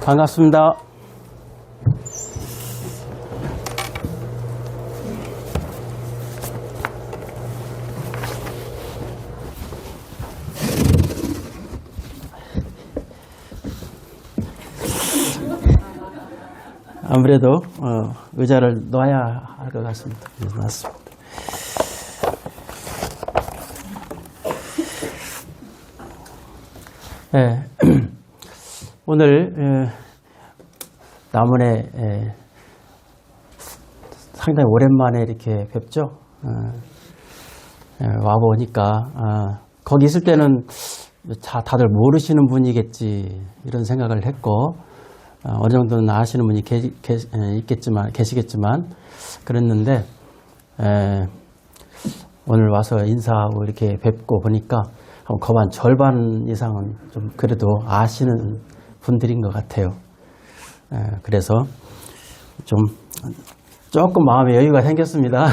반갑습니다. 아무래도 의자를 놔야 할 것 같습니다. 그래서 놨습니다. 네. 오늘 남원에 상당히 오랜만에 이렇게 뵙죠. 와보니까 거기 있을 때는 다들 모르시는 분이겠지 이런 생각을 했고 어느 정도는 아시는 분이 계시겠지만 그랬는데 오늘 와서 인사하고 이렇게 뵙고 보니까 거의 한 절반 이상은 좀 그래도 아시는 분들인 것 같아요. 그래서 조금 마음의 여유가 생겼습니다.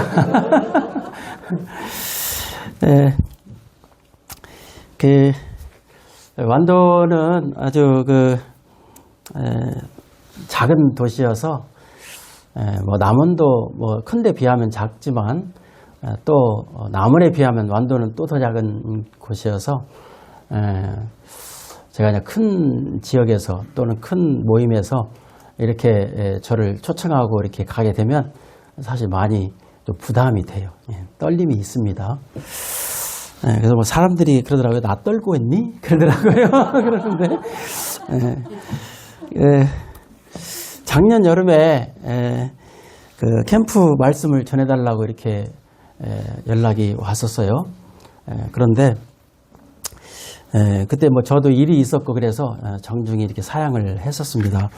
완도는 아주 작은 도시여서 뭐 남원도 뭐 큰데 비하면 작지만 또 남원에 비하면 완도는 또 더 작은 곳이어서 제가 그냥 큰 지역에서 또는 큰 모임에서 이렇게 저를 초청하고 이렇게 가게 되면 사실 많이 좀 부담이 돼요. 떨림이 있습니다. 그래서 뭐 사람들이 그러더라고요. 나 떨고 있니? 그러더라고요. 그러는데 작년 여름에 그 캠프 말씀을 전해달라고 이렇게 연락이 왔었어요. 그런데 그때 뭐 저도 일이 있었고 그래서 정중히 이렇게 사양을 했었습니다.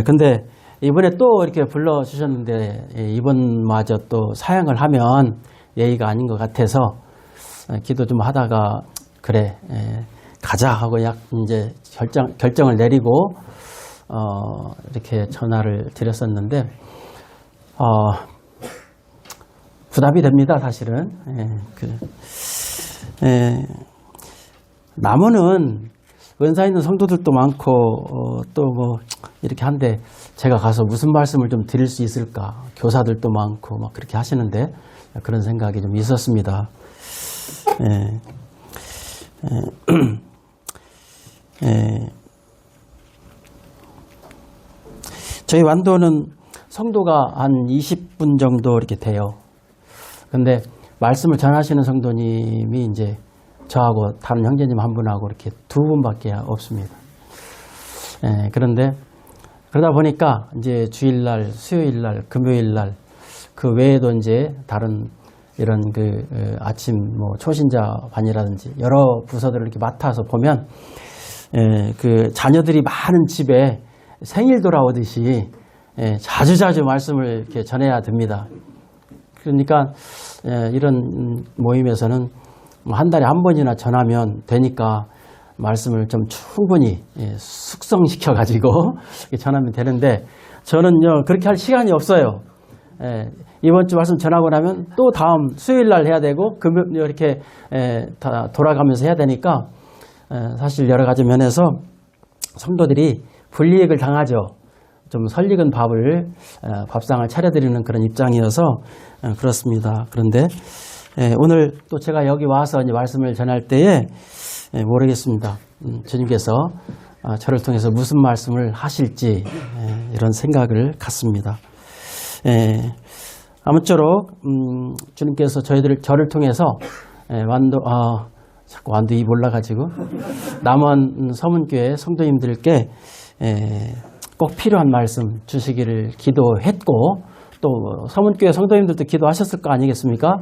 근데 이번에 또 이렇게 불러주셨는데 이번마저 또 사양을 하면 예의가 아닌 것 같아서 기도 좀 하다가 그래 가자 하고 이제 결정을 내리고 이렇게 전화를 드렸었는데 부담이 됩니다. 사실은 남원은 은사 있는 성도들도 많고 또 뭐 이렇게 한데 제가 가서 무슨 말씀을 좀 드릴 수 있을까? 교사들도 많고 막 그렇게 하시는데 그런 생각이 좀 있었습니다. 저희 완도는 성도가 한 20분 정도 이렇게 돼요. 근데 말씀을 전하시는 성도님이 이제 저하고 다른 형제님 한 분하고 이렇게 두 분밖에 없습니다. 그런데 그러다 보니까 이제 주일날, 수요일날, 금요일날 그 외에도 이제 다른 이런 아침 뭐 초신자 반이라든지 여러 부서들을 이렇게 맡아서 보면 그 자녀들이 많은 집에 생일 돌아오듯이 자주자주 말씀을 이렇게 전해야 됩니다. 그러니까 이런 모임에서는 한 달에 한 번이나 전하면 되니까 말씀을 좀 충분히 숙성시켜 가지고 전하면 되는데 저는요 그렇게 할 시간이 없어요. 이번 주 말씀 전하고 나면 또 다음 수요일 날 해야 되고 금요일 이렇게 다 돌아가면서 해야 되니까 사실 여러 가지 면에서 성도들이 불이익을 당하죠. 좀 설익은 밥상을 차려드리는 그런 입장이어서 그렇습니다. 그런데 오늘 또 제가 여기 와서 이제 말씀을 전할 때에 모르겠습니다. 주님께서 저를 통해서 무슨 말씀을 하실지 이런 생각을 갖습니다. 아무쪼록 주님께서 저를 통해서 자꾸 완도 입 올라가지고 남원 서문교회 성도님들께 꼭 필요한 말씀 주시기를 기도했고 또 서문교회 성도님들도 기도하셨을 거 아니겠습니까?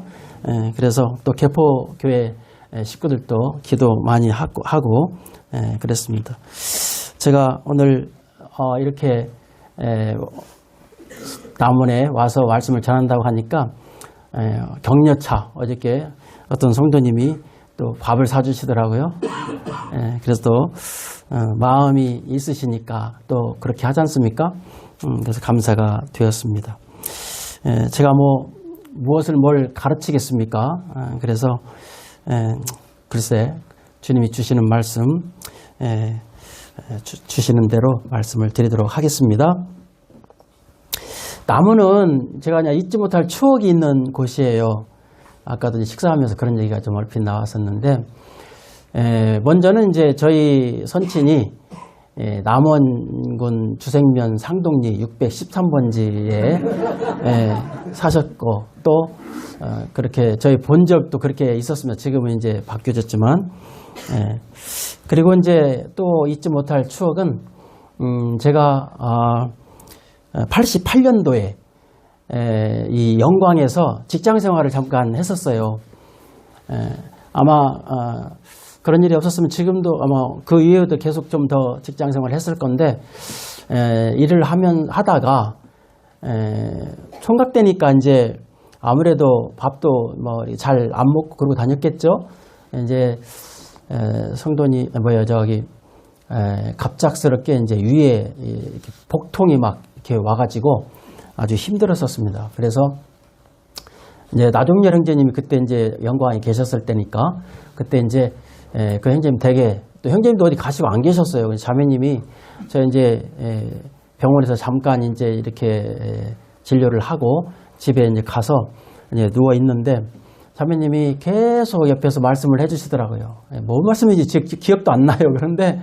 그래서 또 개포교회 식구들도 기도 많이 하고 그랬습니다. 제가 오늘 이렇게 남원에 와서 말씀을 전한다고 하니까 격려차 어저께 어떤 성도님이 또 밥을 사주시더라고요. 그래서 또 마음이 있으시니까 또 그렇게 하지 않습니까? 그래서 감사가 되었습니다. 제가 뭘 가르치겠습니까? 그래서 글쎄 주님이 주시는 말씀 주시는 대로 말씀을 드리도록 하겠습니다. 나무는 제가 그냥 잊지 못할 추억이 있는 곳이에요. 아까도 식사하면서 그런 얘기가 좀 얼핏 나왔었는데, 먼저는 이제 저희 선친이 남원군 주생면 상동리 613번지에 사셨고, 또 그렇게 저희 본 적도 그렇게 있었습니다. 지금은 이제 바뀌어졌지만, 그리고 이제 또 잊지 못할 추억은 제가 88년도에 이 영광에서 직장 생활을 잠깐 했었어요. 아마 그런 일이 없었으면 지금도 아마 그 이후에도 계속 좀 더 직장 생활을 했을 건데, 일을 하다가 총각 되니까 이제 아무래도 밥도 뭐 잘 안 먹고 그러고 다녔겠죠. 이제 성돈이 갑작스럽게 이제 위에 이렇게 복통이 막 이렇게 와가지고 아주 힘들었었습니다. 그래서 이제 나종렬 형제님이 그때 이제 영광에 계셨을 때니까, 그때 이제 그 형제님 댁에, 또 형제님도 어디 가시고 안 계셨어요. 자매님이 저 이제 병원에서 잠깐 이제 이렇게 진료를 하고 집에 이제 가서 이제 누워 있는데, 자매님이 계속 옆에서 말씀을 해주시더라고요. 뭔 말씀인지 기억도 안 나요. 그런데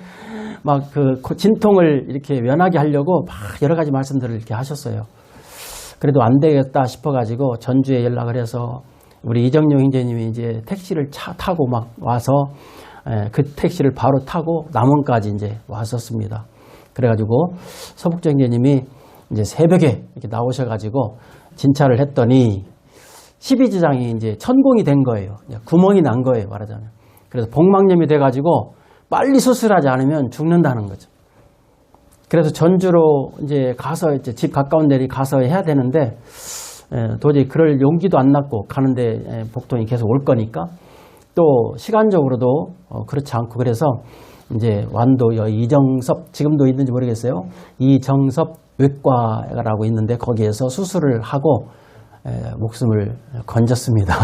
막 그 진통을 이렇게 면하게 하려고 막 여러 가지 말씀들을 이렇게 하셨어요. 그래도 안 되겠다 싶어가지고 전주에 연락을 해서 우리 이정용 형제님이 이제 택시를 타고 막 와서 그 택시를 바로 타고 남원까지 이제 왔었습니다. 그래가지고 서북정 형제님이 이제 새벽에 이렇게 나오셔가지고 진찰을 했더니 12지장이 이제 천공이 된 거예요. 구멍이 난 거예요, 말하자면. 그래서 복막염이 돼가지고 빨리 수술하지 않으면 죽는다는 거죠. 그래서 전주로 이제 가서 이제 집 가까운 데를 가서 해야 되는데, 도저히 그럴 용기도 안 났고, 가는데 복통이 계속 올 거니까, 또 시간적으로도 그렇지 않고, 그래서 이제 완도 이정섭, 지금도 있는지 모르겠어요. 이정섭 외과라고 있는데 거기에서 수술을 하고 목숨을 건졌습니다.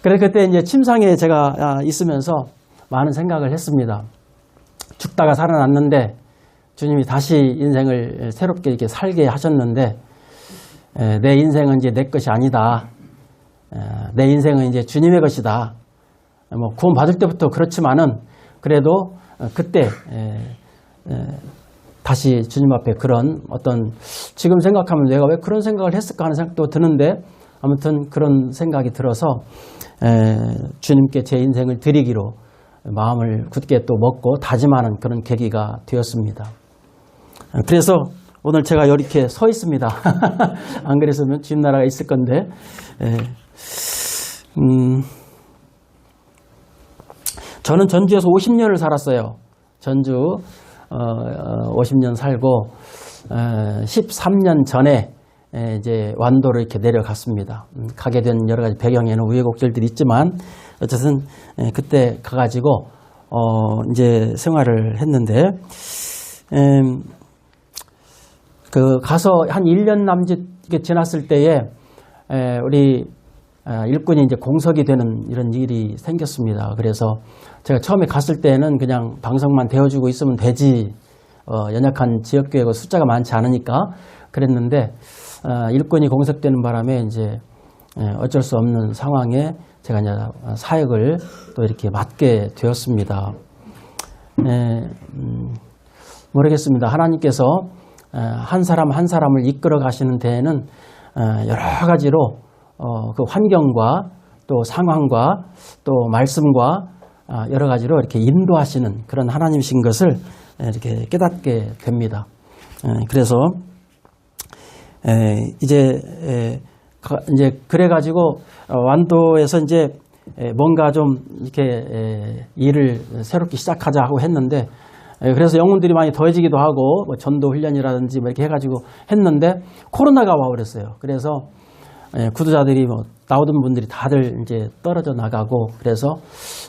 그래서 그때 이제 침상에 제가 있으면서 많은 생각을 했습니다. 죽다가 살아났는데 주님이 다시 인생을 새롭게 이렇게 살게 하셨는데, 내 인생은 이제 내 것이 아니다. 내 인생은 이제 주님의 것이다. 뭐 구원 받을 때부터 그렇지만은 그래도 그때 다시 주님 앞에 그런 어떤, 지금 생각하면 내가 왜 그런 생각을 했을까 하는 생각도 드는데, 아무튼 그런 생각이 들어서 주님께 제 인생을 드리기로 마음을 굳게 또 먹고 다짐하는 그런 계기가 되었습니다. 그래서 오늘 제가 이렇게 서 있습니다. 안 그랬으면 주님 나라가 있을 건데, 저는 전주에서 50년을 살았어요. 전주 50년 살고 13년 전에 이제 완도로 이렇게 내려갔습니다. 가게 된 여러 가지 배경에는 우여곡절들이 있지만 어쨌든 그때 가가지고 이제 생활을 했는데, 그 가서 한 1년 남짓 지났을 때에 우리 일꾼이 이제 공석이 되는 이런 일이 생겼습니다. 그래서 제가 처음에 갔을 때는 그냥 방석만 대어주고 있으면 되지, 연약한 지역교회가 숫자가 많지 않으니까 그랬는데, 일꾼이 공석되는 바람에 이제 어쩔 수 없는 상황에 제가 이제 사역을 또 이렇게 맡게 되었습니다. 모르겠습니다. 하나님께서 한 사람 한 사람을 이끌어 가시는 데에는 여러 가지로 그 환경과 또 상황과 또 말씀과 여러 가지로 이렇게 인도하시는 그런 하나님이신 것을 이렇게 깨닫게 됩니다. 그래서 이제 그래가지고 완도에서 이제 뭔가 좀 이렇게 일을 새롭게 시작하자 하고 했는데, 그래서 영혼들이 많이 더해지기도 하고 뭐 전도 훈련이라든지 뭐 이렇게 해가지고 했는데 코로나가 와버렸어요. 그래서 구두자들이 뭐 나오던 분들이 다들 이제 떨어져 나가고, 그래서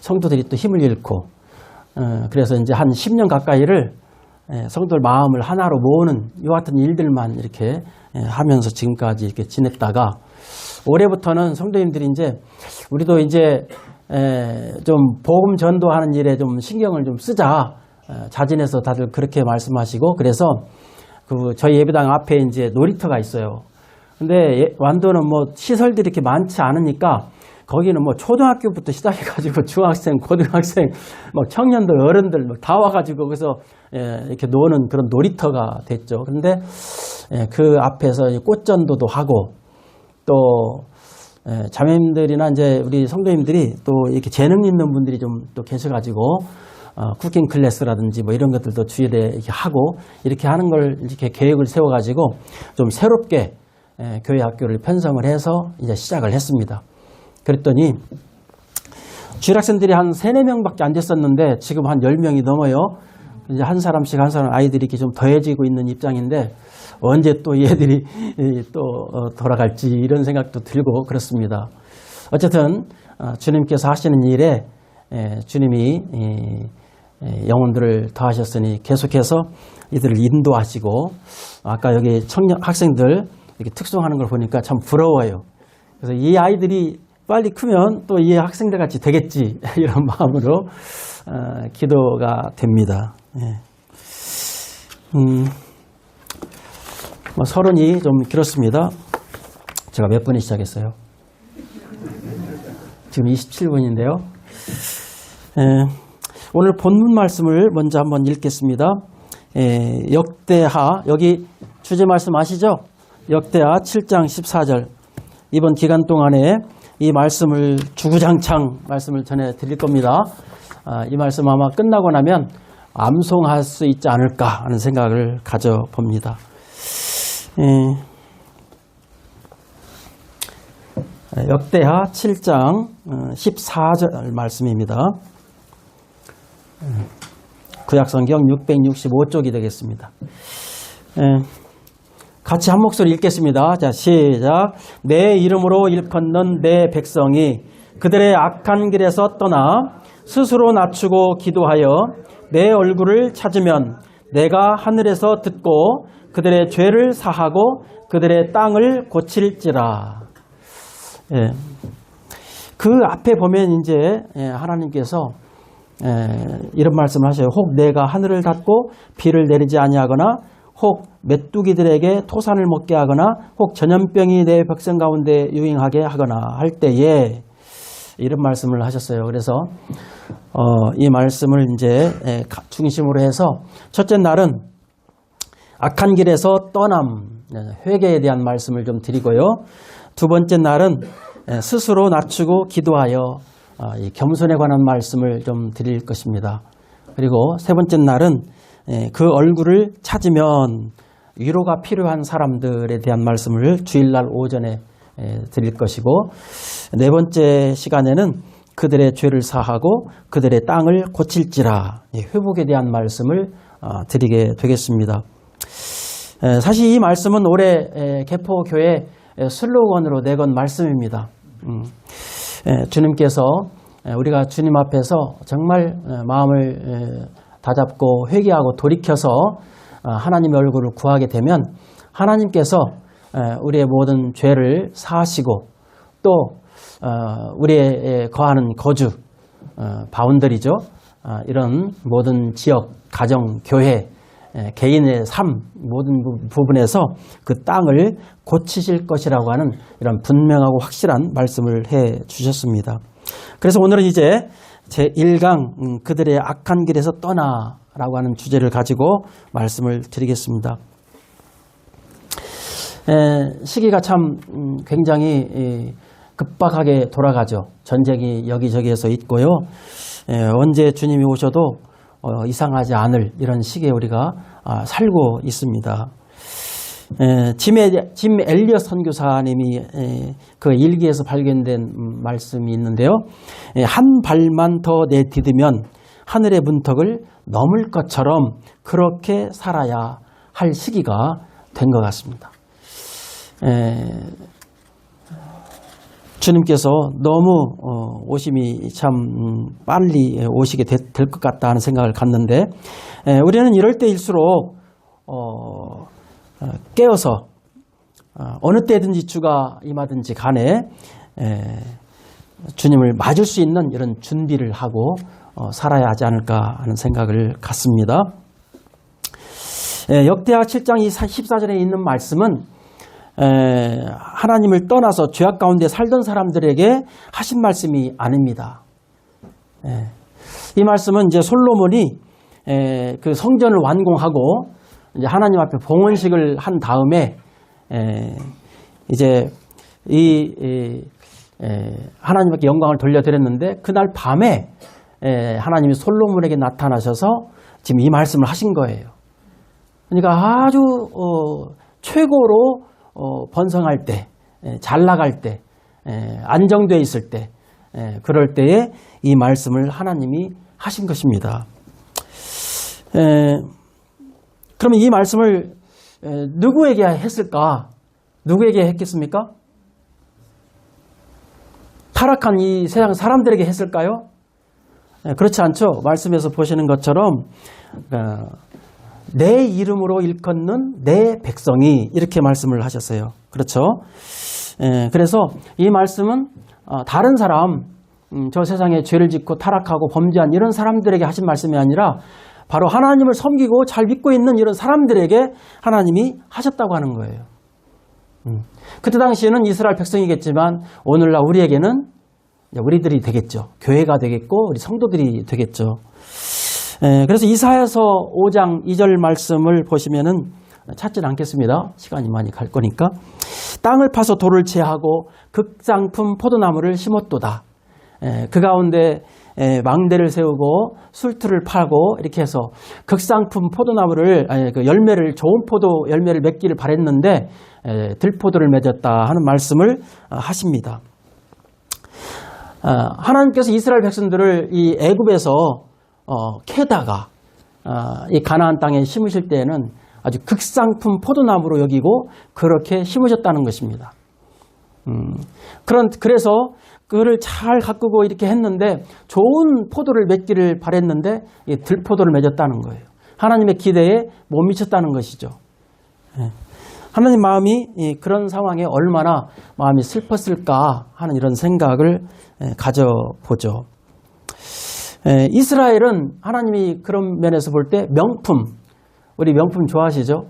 성도들이 또 힘을 잃고, 그래서 이제 한 10년 가까이를 성도들 마음을 하나로 모으는 이 같은 일들만 이렇게 하면서 지금까지 이렇게 지냈다가, 올해부터는 성도님들이 이제 우리도 이제 좀 복음 전도하는 일에 좀 신경을 좀 쓰자, 자진해서 다들 그렇게 말씀하시고, 그래서 그 저희 예배당 앞에 이제 놀이터가 있어요. 근데 완도는 뭐 시설들이 이렇게 많지 않으니까 거기는 뭐 초등학교부터 시작해가지고 중학생, 고등학생, 뭐 청년들, 어른들 뭐 다 와가지고 거기서 이렇게 노는 그런 놀이터가 됐죠. 그런데 그 앞에서 꽃전도도 하고 또 자매님들이나 이제 우리 성도님들이 또 이렇게 재능 있는 분들이 좀 또 계셔가지고 쿠킹 클래스라든지 뭐 이런 것들도 주일에 이렇게 하고 이렇게 하는 걸 이렇게 계획을 세워가지고 좀 새롭게 교회 학교를 편성을 해서 이제 시작을 했습니다. 그랬더니 주일 학생들이 한 3, 4명밖에 안 됐었는데 지금 한 10명이 넘어요. 이제 한 사람씩 한 사람 아이들이 이렇게 좀 더해지고 있는 입장인데 언제 또 얘들이 또 돌아갈지 이런 생각도 들고 그렇습니다. 어쨌든 주님께서 하시는 일에 주님이 영혼들을 더하셨으니 계속해서 이들을 인도하시고 아까 여기 청년 학생들 이렇게 특송하는 걸 보니까 참 부러워요. 그래서 이 아이들이 빨리 크면 또 이 학생들 같이 되겠지 이런 마음으로 기도가 됩니다. 뭐 서론이 좀 길었습니다. 제가 몇 분에 시작했어요? 지금 27분인데요. 오늘 본문 말씀을 먼저 한번 읽겠습니다. 역대하, 여기 주제 말씀 아시죠? 역대하 7장 14절. 이번 기간 동안에 이 말씀을 주구장창 말씀을 전해 드릴 겁니다. 이 말씀 아마 끝나고 나면 암송할 수 있지 않을까 하는 생각을 가져봅니다. 역대하 7장 14절 말씀입니다. 구약성경 665쪽이 되겠습니다. 같이 한 목소리 읽겠습니다. 자, 시작. 내 이름으로 일컫는 내 백성이 그들의 악한 길에서 떠나 스스로 낮추고 기도하여 내 얼굴을 찾으면 내가 하늘에서 듣고 그들의 죄를 사하고 그들의 땅을 고칠지라. 그 앞에 보면 이제 하나님께서 이런 말씀을 하셔요. 혹 내가 하늘을 닫고 비를 내리지 아니하거나 혹 메뚜기들에게 토산을 먹게 하거나 혹 전염병이 내 백성 가운데 유행하게 하거나 할 때에 이런 말씀을 하셨어요. 그래서 이 말씀을 이제 중심으로 해서 첫째 날은 악한 길에서 떠남, 회개에 대한 말씀을 좀 드리고요. 두 번째 날은 스스로 낮추고 기도하여 이 겸손에 관한 말씀을 좀 드릴 것입니다. 그리고 세 번째 날은 그 얼굴을 찾으면 위로가 필요한 사람들에 대한 말씀을 주일날 오전에 드릴 것이고, 네 번째 시간에는 그들의 죄를 사하고 그들의 땅을 고칠지라, 회복에 대한 말씀을 드리게 되겠습니다. 사실 이 말씀은 올해 개포교회 슬로건으로 내건 말씀입니다. 주님께서 우리가 주님 앞에서 정말 마음을 다잡고 회개하고 돌이켜서 하나님의 얼굴을 구하게 되면 하나님께서 우리의 모든 죄를 사하시고 또 우리의 거하는 거주, 바운더리죠. 이런 모든 지역, 가정, 교회, 개인의 삶 모든 부분에서 그 땅을 고치실 것이라고 하는 이런 분명하고 확실한 말씀을 해 주셨습니다. 그래서 오늘은 이제 제1강 그들의 악한 길에서 떠나라고 하는 주제를 가지고 말씀을 드리겠습니다. 시기가 참 굉장히 급박하게 돌아가죠. 전쟁이 여기저기에서 있고요. 언제 주님이 오셔도 이상하지 않을 이런 시기에 우리가 살고 있습니다. 짐 엘리엇 선교사님이 그 일기에서 발견된 말씀이 있는데요. 한 발만 더 내디디면 하늘의 문턱을 넘을 것처럼 그렇게 살아야 할 시기가 된 것 같습니다. 주님께서 너무 오심이 참 빨리 오시게 될 것 같다 하는 생각을 갖는데, 우리는 이럴 때일수록 깨어서 어느 때든지 주가 임하든지 간에 주님을 맞을 수 있는 이런 준비를 하고 살아야 하지 않을까 하는 생각을 갖습니다. 역대하 7장 14절에 있는 말씀은 하나님을 떠나서 죄악 가운데 살던 사람들에게 하신 말씀이 아닙니다. 이 말씀은 이제 솔로몬이 그 성전을 완공하고 이제 하나님 앞에 봉헌식을 한 다음에 이제 하나님께 영광을 돌려드렸는데 그날 밤에 하나님이 솔로몬에게 나타나셔서 지금 이 말씀을 하신 거예요. 그러니까 아주 최고로 번성할 때, 잘 나갈 때, 안정되어 있을 때, 그럴 때에 이 말씀을 하나님이 하신 것입니다. 그러면 이 말씀을 누구에게 했을까? 누구에게 했겠습니까? 타락한 이 세상 사람들에게 했을까요? 그렇지 않죠. 말씀에서 보시는 것처럼 내 이름으로 일컫는 내 백성이 이렇게 말씀을 하셨어요. 그렇죠. 그래서 이 말씀은 다른 사람, 저 세상에 죄를 짓고 타락하고 범죄한 이런 사람들에게 하신 말씀이 아니라 바로 하나님을 섬기고 잘 믿고 있는 이런 사람들에게 하나님이 하셨다고 하는 거예요. 그때 당시에는 이스라엘 백성이겠지만 오늘날 우리에게는 우리들이 되겠죠. 교회가 되겠고 우리 성도들이 되겠죠. 그래서 이사야서 5장 2절 말씀을 보시면은 찾지는 않겠습니다. 시간이 많이 갈 거니까. 땅을 파서 돌을 제하고 극상품 포도나무를 심었도다. 그 가운데 망대를 세우고 술틀을 파고 이렇게 해서 극상품 포도나무를 그 열매를 좋은 포도 열매를 맺기를 바랬는데 들포도를 맺었다 하는 말씀을 하십니다. 하나님께서 이스라엘 백성들을 이 애굽에서 캐다가 이 가나안 땅에 심으실 때에는 아주 극상품 포도나무로 여기고 그렇게 심으셨다는 것입니다. 그래서 그를 잘 가꾸고 이렇게 했는데 좋은 포도를 맺기를 바랬는데 들포도를 맺었다는 거예요. 하나님의 기대에 못 미쳤다는 것이죠. 하나님 마음이 그런 상황에 얼마나 마음이 슬펐을까 하는 이런 생각을 가져보죠. 이스라엘은 하나님이 그런 면에서 볼 때 명품, 우리 명품 좋아하시죠?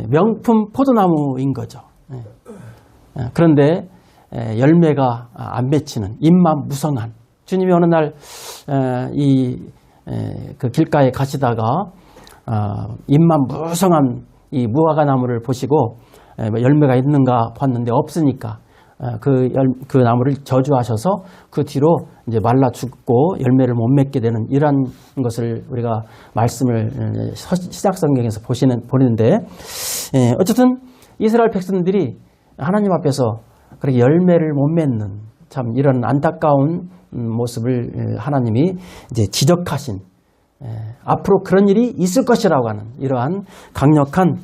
명품 포도나무인 거죠. 그런데 열매가 안 맺히는 입만 무성한 주님이 어느 날 그 길가에 가시다가 입만 무성한 이 무화과 나무를 보시고 열매가 있는가 봤는데 없으니까 그 나무를 저주하셔서 그 뒤로 이제 말라 죽고 열매를 못 맺게 되는 이러한 것을 우리가 말씀을 시작 성경에서 보는데 어쨌든 이스라엘 백성들이 하나님 앞에서 그렇게 열매를 못 맺는 참 이런 안타까운 모습을 하나님이 이제 지적하신 앞으로 그런 일이 있을 것이라고 하는 이러한 강력한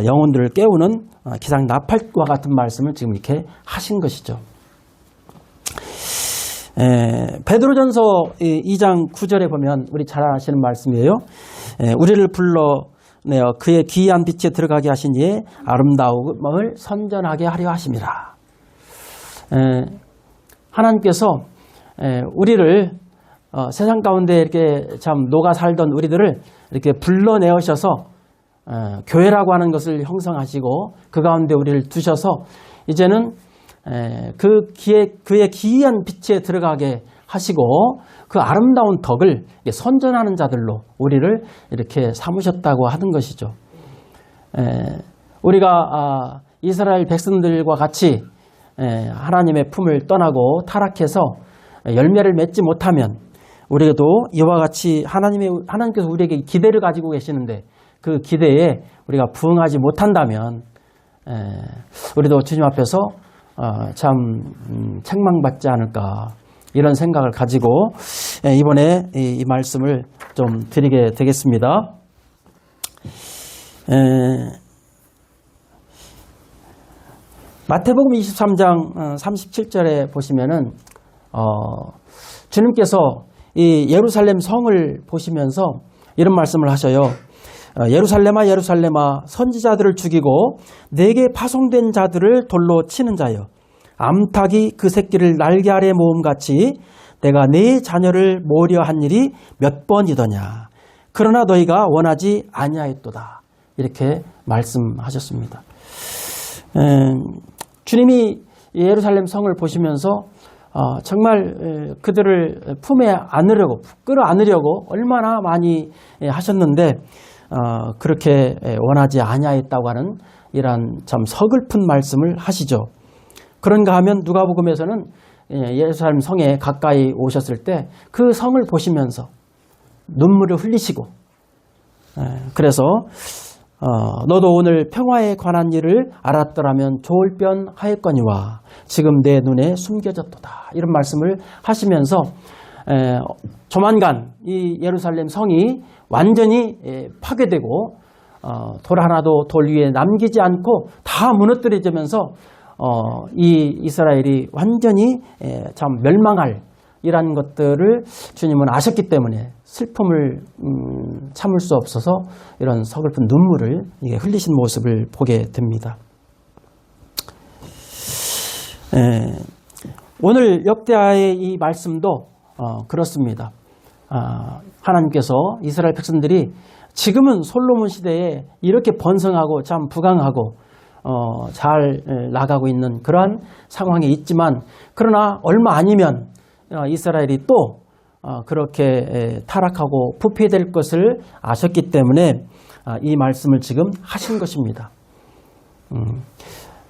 영혼들을 깨우는 기상 나팔과 같은 말씀을 지금 이렇게 하신 것이죠. 베드로전서 2장 9절에 보면 우리 잘 아시는 말씀이에요. 우리를 불러내어 그의 기이한 빛에 들어가게 하신 이의 아름다움을 선전하게 하려 하심이라. 하나님께서 우리를 세상 가운데 이렇게 참 녹아 살던 우리들을 이렇게 불러내으셔서 교회라고 하는 것을 형성하시고 그 가운데 우리를 두셔서 이제는 그의 기이한 빛에 들어가게 하시고 그 아름다운 덕을 선전하는 자들로 우리를 이렇게 삼으셨다고 하는 것이죠. 우리가 이스라엘 백성들과 같이 하나님의 품을 떠나고 타락해서 열매를 맺지 못하면 우리도 이와 같이 하나님께서 우리에게 기대를 가지고 계시는데 그 기대에 우리가 부응하지 못한다면 우리도 주님 앞에서 참 책망받지 않을까 이런 생각을 가지고 이번에 이 말씀을 좀 드리게 되겠습니다. 마태복음 23장 37절에 보시면은 주님께서 이 예루살렘 성을 보시면서 이런 말씀을 하셔요. 예루살렘아 예루살렘아 선지자들을 죽이고 내게 파송된 자들을 돌로 치는 자여 암탉이 그 새끼를 날개 아래 모음같이 내가 네 자녀를 모으려 한 일이 몇 번이더냐. 그러나 너희가 원하지 아니하였도다. 이렇게 말씀하셨습니다. 주님이 예루살렘 성을 보시면서 정말 그들을 품에 안으려고, 끌어안으려고 얼마나 많이 하셨는데 그렇게 원하지 아니하였다고 하는 이러한 참 서글픈 말씀을 하시죠. 그런가 하면 누가복음에서는 예루살렘 성에 가까이 오셨을 때 그 성을 보시면서 눈물을 흘리시고, 그래서 너도 오늘 평화에 관한 일을 알았더라면 좋을 뻔 하였거니와 지금 내 눈에 숨겨졌도다. 이런 말씀을 하시면서 조만간 이 예루살렘 성이 완전히 파괴되고 돌 하나도 돌 위에 남기지 않고 다 무너뜨려지면서 이 이스라엘이 완전히 참 멸망할 이런 것들을 주님은 아셨기 때문에 슬픔을 참을 수 없어서 이런 서글픈 눈물을 흘리신 모습을 보게 됩니다. 오늘 역대하의 이 말씀도 그렇습니다. 하나님께서 이스라엘 백성들이 지금은 솔로몬 시대에 이렇게 번성하고 참 부강하고 잘 나가고 있는 그러한 상황에 있지만, 그러나 얼마 아니면 이스라엘이 또 그렇게 타락하고 부패될 것을 아셨기 때문에 이 말씀을 지금 하신 것입니다.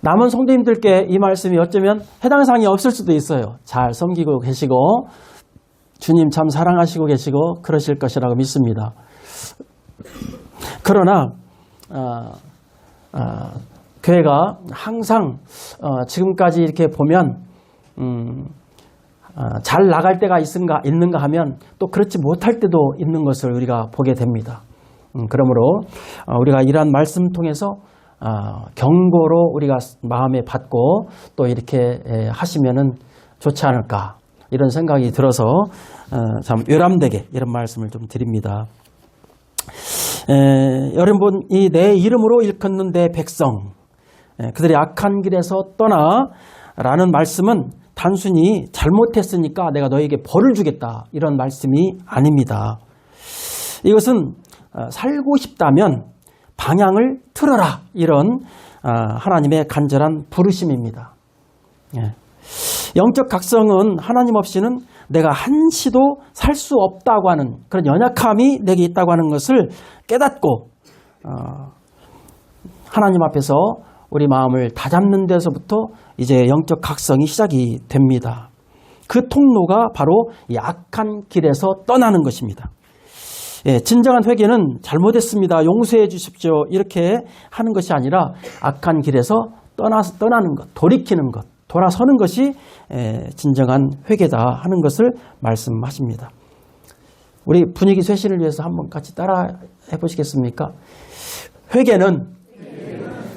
남은 성도님들께 이 말씀이 어쩌면 해당 사항이 없을 수도 있어요. 잘 섬기고 계시고 주님 참 사랑하시고 계시고 그러실 것이라고 믿습니다. 그러나 교회가 항상 지금까지 이렇게 보면 잘 나갈 때가 있는가 하면 또 그렇지 못할 때도 있는 것을 우리가 보게 됩니다. 그러므로 우리가 이러한 말씀 통해서 경고로 우리가 마음에 받고 또 이렇게 하시면은 좋지 않을까, 이런 생각이 들어서 참 요람되게 이런 말씀을 좀 드립니다. 여러분, 이 내 이름으로 일컫는 내 백성, 그들이 악한 길에서 떠나 라는 말씀은 단순히 잘못했으니까 내가 너에게 벌을 주겠다, 이런 말씀이 아닙니다. 이것은 살고 싶다면 방향을 틀어라, 이런 하나님의 간절한 부르심입니다. 영적 각성은 하나님 없이는 내가 한시도 살 수 없다고 하는 그런 연약함이 내게 있다고 하는 것을 깨닫고 하나님 앞에서 우리 마음을 다잡는 데서부터 이제 영적 각성이 시작이 됩니다. 그 통로가 바로 이 악한 길에서 떠나는 것입니다. 진정한 회개는 잘못했습니다, 용서해 주십시오, 이렇게 하는 것이 아니라 악한 길에서 떠나는 것, 돌이키는 것, 돌아서는 것이 진정한 회개다 하는 것을 말씀하십니다. 우리 분위기 쇄신을 위해서 한번 같이 따라 해보시겠습니까? 회개는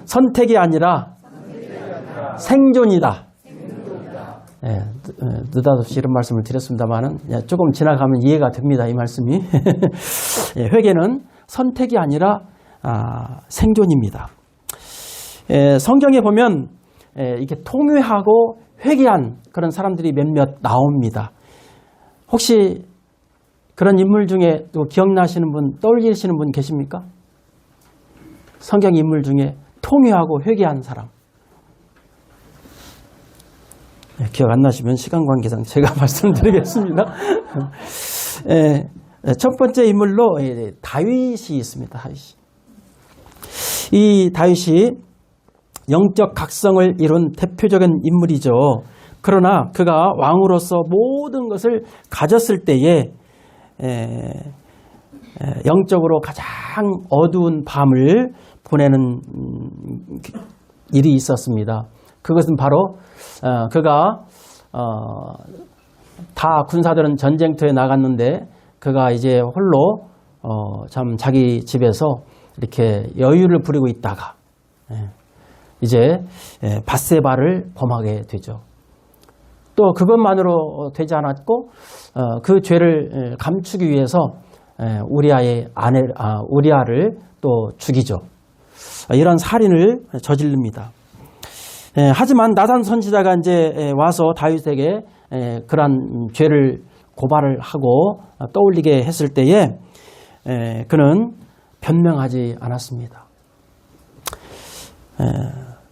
선택이 아니라 생존이다. 느닷없이 이런 말씀을 드렸습니다만은 조금 지나가면 이해가 됩니다, 이 말씀이. 회개는 선택이 아니라 생존입니다. 성경에 보면 이렇게 통회하고 회개한 그런 사람들이 몇몇 나옵니다. 혹시 그런 인물 중에 또 기억나시는 분, 떠올리시는 분 계십니까? 성경 인물 중에 통회하고 회개한 사람. 기억 안 나시면 시간 관계상 제가 말씀드리겠습니다. 첫 번째 인물로 다윗이 있습니다. 이 다윗이 영적 각성을 이룬 대표적인 인물이죠. 그러나 그가 왕으로서 모든 것을 가졌을 때에 영적으로 가장 어두운 밤을 보내는 일이 있었습니다. 그것은 바로 그가 다 군사들은 전쟁터에 나갔는데 그가 이제 홀로 참 자기 집에서 이렇게 여유를 부리고 있다가 이제 밧세바를 범하게 되죠. 또 그것만으로 되지 않았고 그 죄를 감추기 위해서 우리아의 아내 우리아를 또 죽이죠. 이런 살인을 저지릅니다. 하지만 나단 선지자가 이제 와서 다윗에게 그러한 죄를 고발을 하고 떠올리게 했을 때에 그는 변명하지 않았습니다.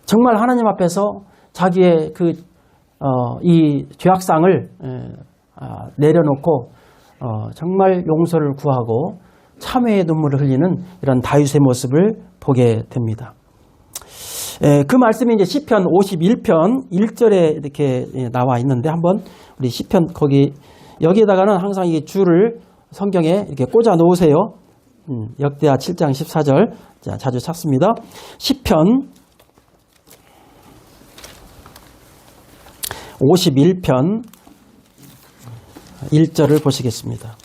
정말 하나님 앞에서 자기의 이 죄악상을 내려놓고 정말 용서를 구하고 참회의 눈물을 흘리는 이런 다윗의 모습을 보게 됩니다. 그 말씀이 이제 시편 51편 1절에 이렇게 나와 있는데 한번 우리 시편 여기에다가는 항상 이 줄을 성경에 이렇게 꽂아 놓으세요. 역대하 7장 14절 자주 찾습니다. 시편 51편 1절을 보시겠습니다.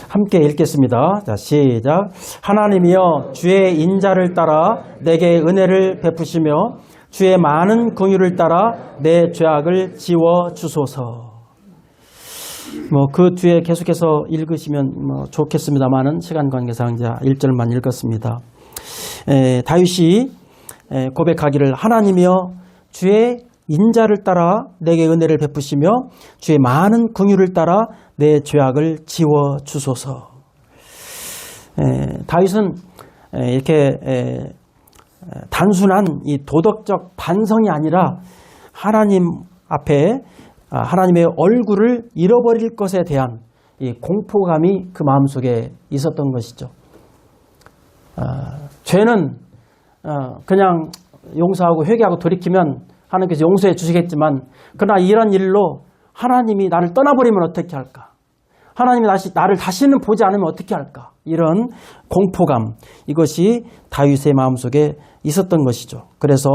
함께 읽겠습니다. 자, 시작. 하나님이여 주의 인자를 따라 내게 은혜를 베푸시며 주의 많은 긍휼을 따라 내 죄악을 지워 주소서. 그 뒤에 계속해서 읽으시면 좋겠습니다만은 시간 관계상 이제 1절만 읽었습니다. 다윗이 고백하기를 하나님이여 주의 인자를 따라 내게 은혜를 베푸시며 주의 많은 긍휼을 따라 내 죄악을 지워 주소서. 다윗은 이렇게 단순한 이 도덕적 반성이 아니라 하나님 앞에 하나님의 얼굴을 잃어버릴 것에 대한 이 공포감이 그 마음속에 있었던 것이죠. 죄는 그냥 용서하고 회개하고 돌이키면 하나님께서 용서해 주시겠지만 그러나 이런 일로 하나님이 나를 떠나버리면 어떻게 할까? 하나님이 나를 다시는 보지 않으면 어떻게 할까? 이런 공포감, 이것이 다윗의 마음속에 있었던 것이죠. 그래서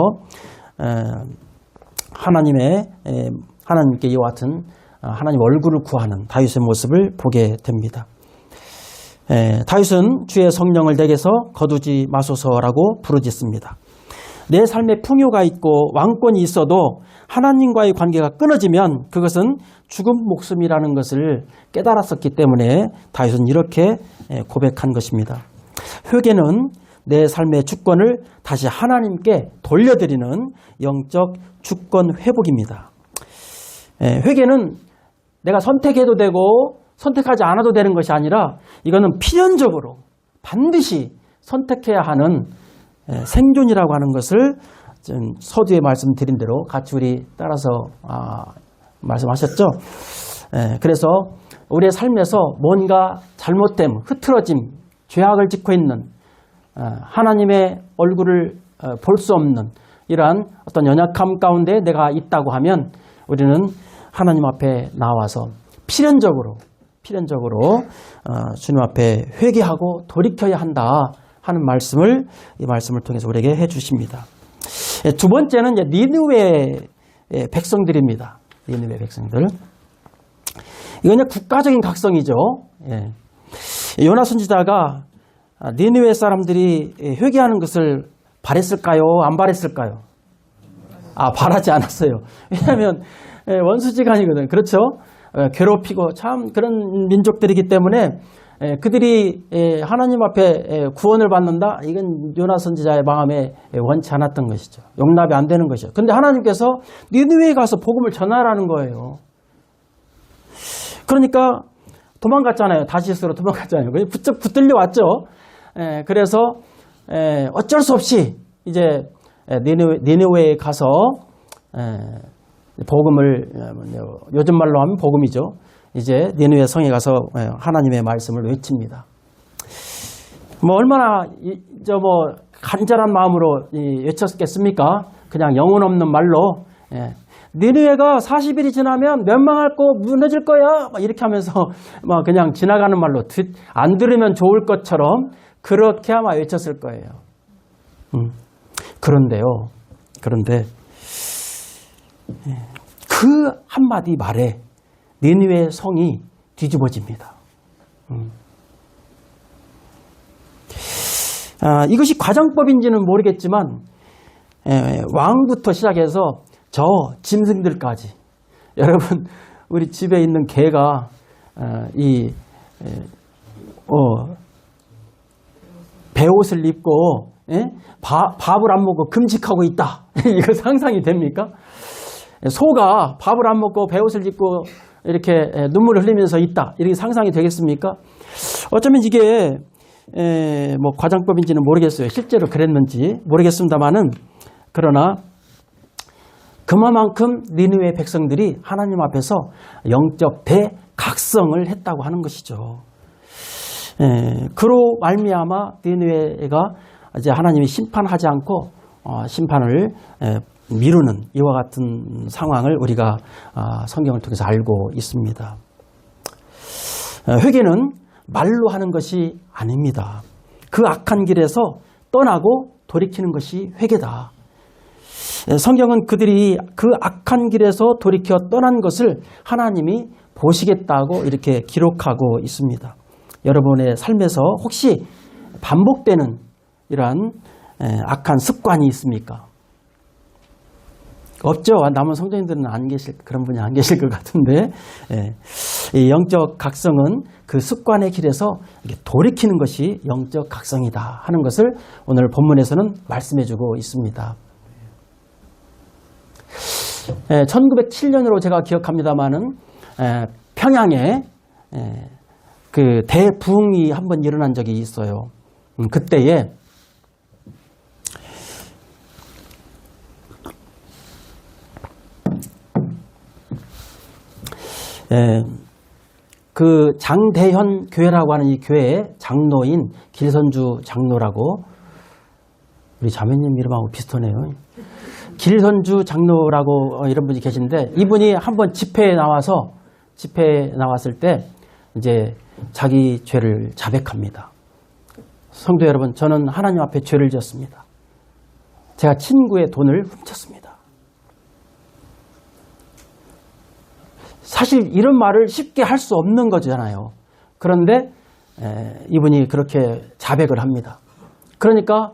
하나님께 이와 같은 하나님 얼굴을 구하는 다윗의 모습을 보게 됩니다. 다윗은 주의 성령을 내게서 거두지 마소서라고 부르짖습니다. 내 삶에 풍요가 있고 왕권이 있어도 하나님과의 관계가 끊어지면 그것은 죽은 목숨이라는 것을 깨달았었기 때문에 다윗은 이렇게 고백한 것입니다. 회개는 내 삶의 주권을 다시 하나님께 돌려드리는 영적 주권 회복입니다. 회개는 내가 선택해도 되고 선택하지 않아도 되는 것이 아니라 이거는 필연적으로 반드시 선택해야 하는 생존이라고 하는 것을 서두에 말씀드린 대로 같이 우리 따라서 말씀하셨죠. 그래서 우리의 삶에서 뭔가 잘못됨, 흐트러짐, 죄악을 짓고 있는 하나님의 얼굴을 볼 수 없는 이러한 어떤 연약함 가운데 내가 있다고 하면 우리는 하나님 앞에 나와서 필연적으로 주님 앞에 회개하고 돌이켜야 한다 하는 이 말씀을 통해서 우리에게 해 주십니다. 두 번째는 이제 니느웨 백성들입니다. 니느웨 백성들. 이건 그냥 국가적인 각성이죠. 요나 선지자가 니느웨 사람들이 회개하는 것을 바랬을까요? 안 바랬을까요? 바라지 않았어요. 왜냐하면 원수지간이거든. 그렇죠? 괴롭히고 참 그런 민족들이기 때문에 그들이 하나님 앞에 구원을 받는다? 이건 요나 선지자의 마음에 원치 않았던 것이죠. 용납이 안 되는 것이죠. 그런데 하나님께서 니느웨에 가서 복음을 전하라는 거예요. 그러니까 도망갔잖아요. 다시스로 도망갔잖아요. 붙들려 왔죠. 그래서 어쩔 수 없이 이제 니느웨에 가서 복음을, 요즘 말로 하면 복음이죠. 이제 니느웨 성에 가서 하나님의 말씀을 외칩니다. 얼마나 간절한 마음으로 외쳤겠습니까? 그냥 영혼 없는 말로 니느웨가 40일이 지나면 멸망할 거 무너질 거야 이렇게 하면서 그냥 지나가는 말로 안 들으면 좋을 것처럼 그렇게 아마 외쳤을 거예요. 그런데 그 한마디 말에 니느웨 성이 뒤집어집니다. 이것이 과정법인지는 모르겠지만 왕부터 시작해서 저 짐승들까지, 여러분 우리 집에 있는 개가 이 배옷을 입고 밥을 안 먹고 금식하고 있다. 이거 상상이 됩니까? 소가 밥을 안 먹고 배옷을 입고 이렇게 눈물을 흘리면서 있다. 이렇게 상상이 되겠습니까? 어쩌면 이게 뭐 과장법인지는 모르겠어요. 실제로 그랬는지 모르겠습니다만은, 그러나 그만큼 니느웨 백성들이 하나님 앞에서 영적 대각성을 했다고 하는 것이죠. 그로 말미암아 니느웨가 이제 하나님이 심판하지 않고 심판을 미루는 이와 같은 상황을 우리가 성경을 통해서 알고 있습니다. 회개는 말로 하는 것이 아닙니다. 그 악한 길에서 떠나고 돌이키는 것이 회개다. 성경은 그들이 그 악한 길에서 돌이켜 떠난 것을 하나님이 보시겠다고 이렇게 기록하고 있습니다. 여러분의 삶에서 혹시 반복되는 이러한 악한 습관이 있습니까? 없죠. 남은 성도님들은 그런 분이 안 계실 것 같은데, 이 영적 각성은 그 습관의 길에서 돌이키는 것이 영적 각성이다 하는 것을 오늘 본문에서는 말씀해주고 있습니다. 1907년으로 제가 기억합니다마는 평양에 그 대부흥이 한번 일어난 적이 있어요. 그때에 그 장대현 교회라고 하는 이 교회의 장로인 길선주 장로라고, 우리 자매님 이름하고 비슷하네요. 길선주 장로라고 이런 분이 계신데, 이분이 한번 집회에 나왔을 때 이제 자기 죄를 자백합니다. 성도 여러분, 저는 하나님 앞에 죄를 지었습니다. 제가 친구의 돈을 훔쳤습니다. 사실 이런 말을 쉽게 할 수 없는 거잖아요. 그런데 이분이 그렇게 자백을 합니다. 그러니까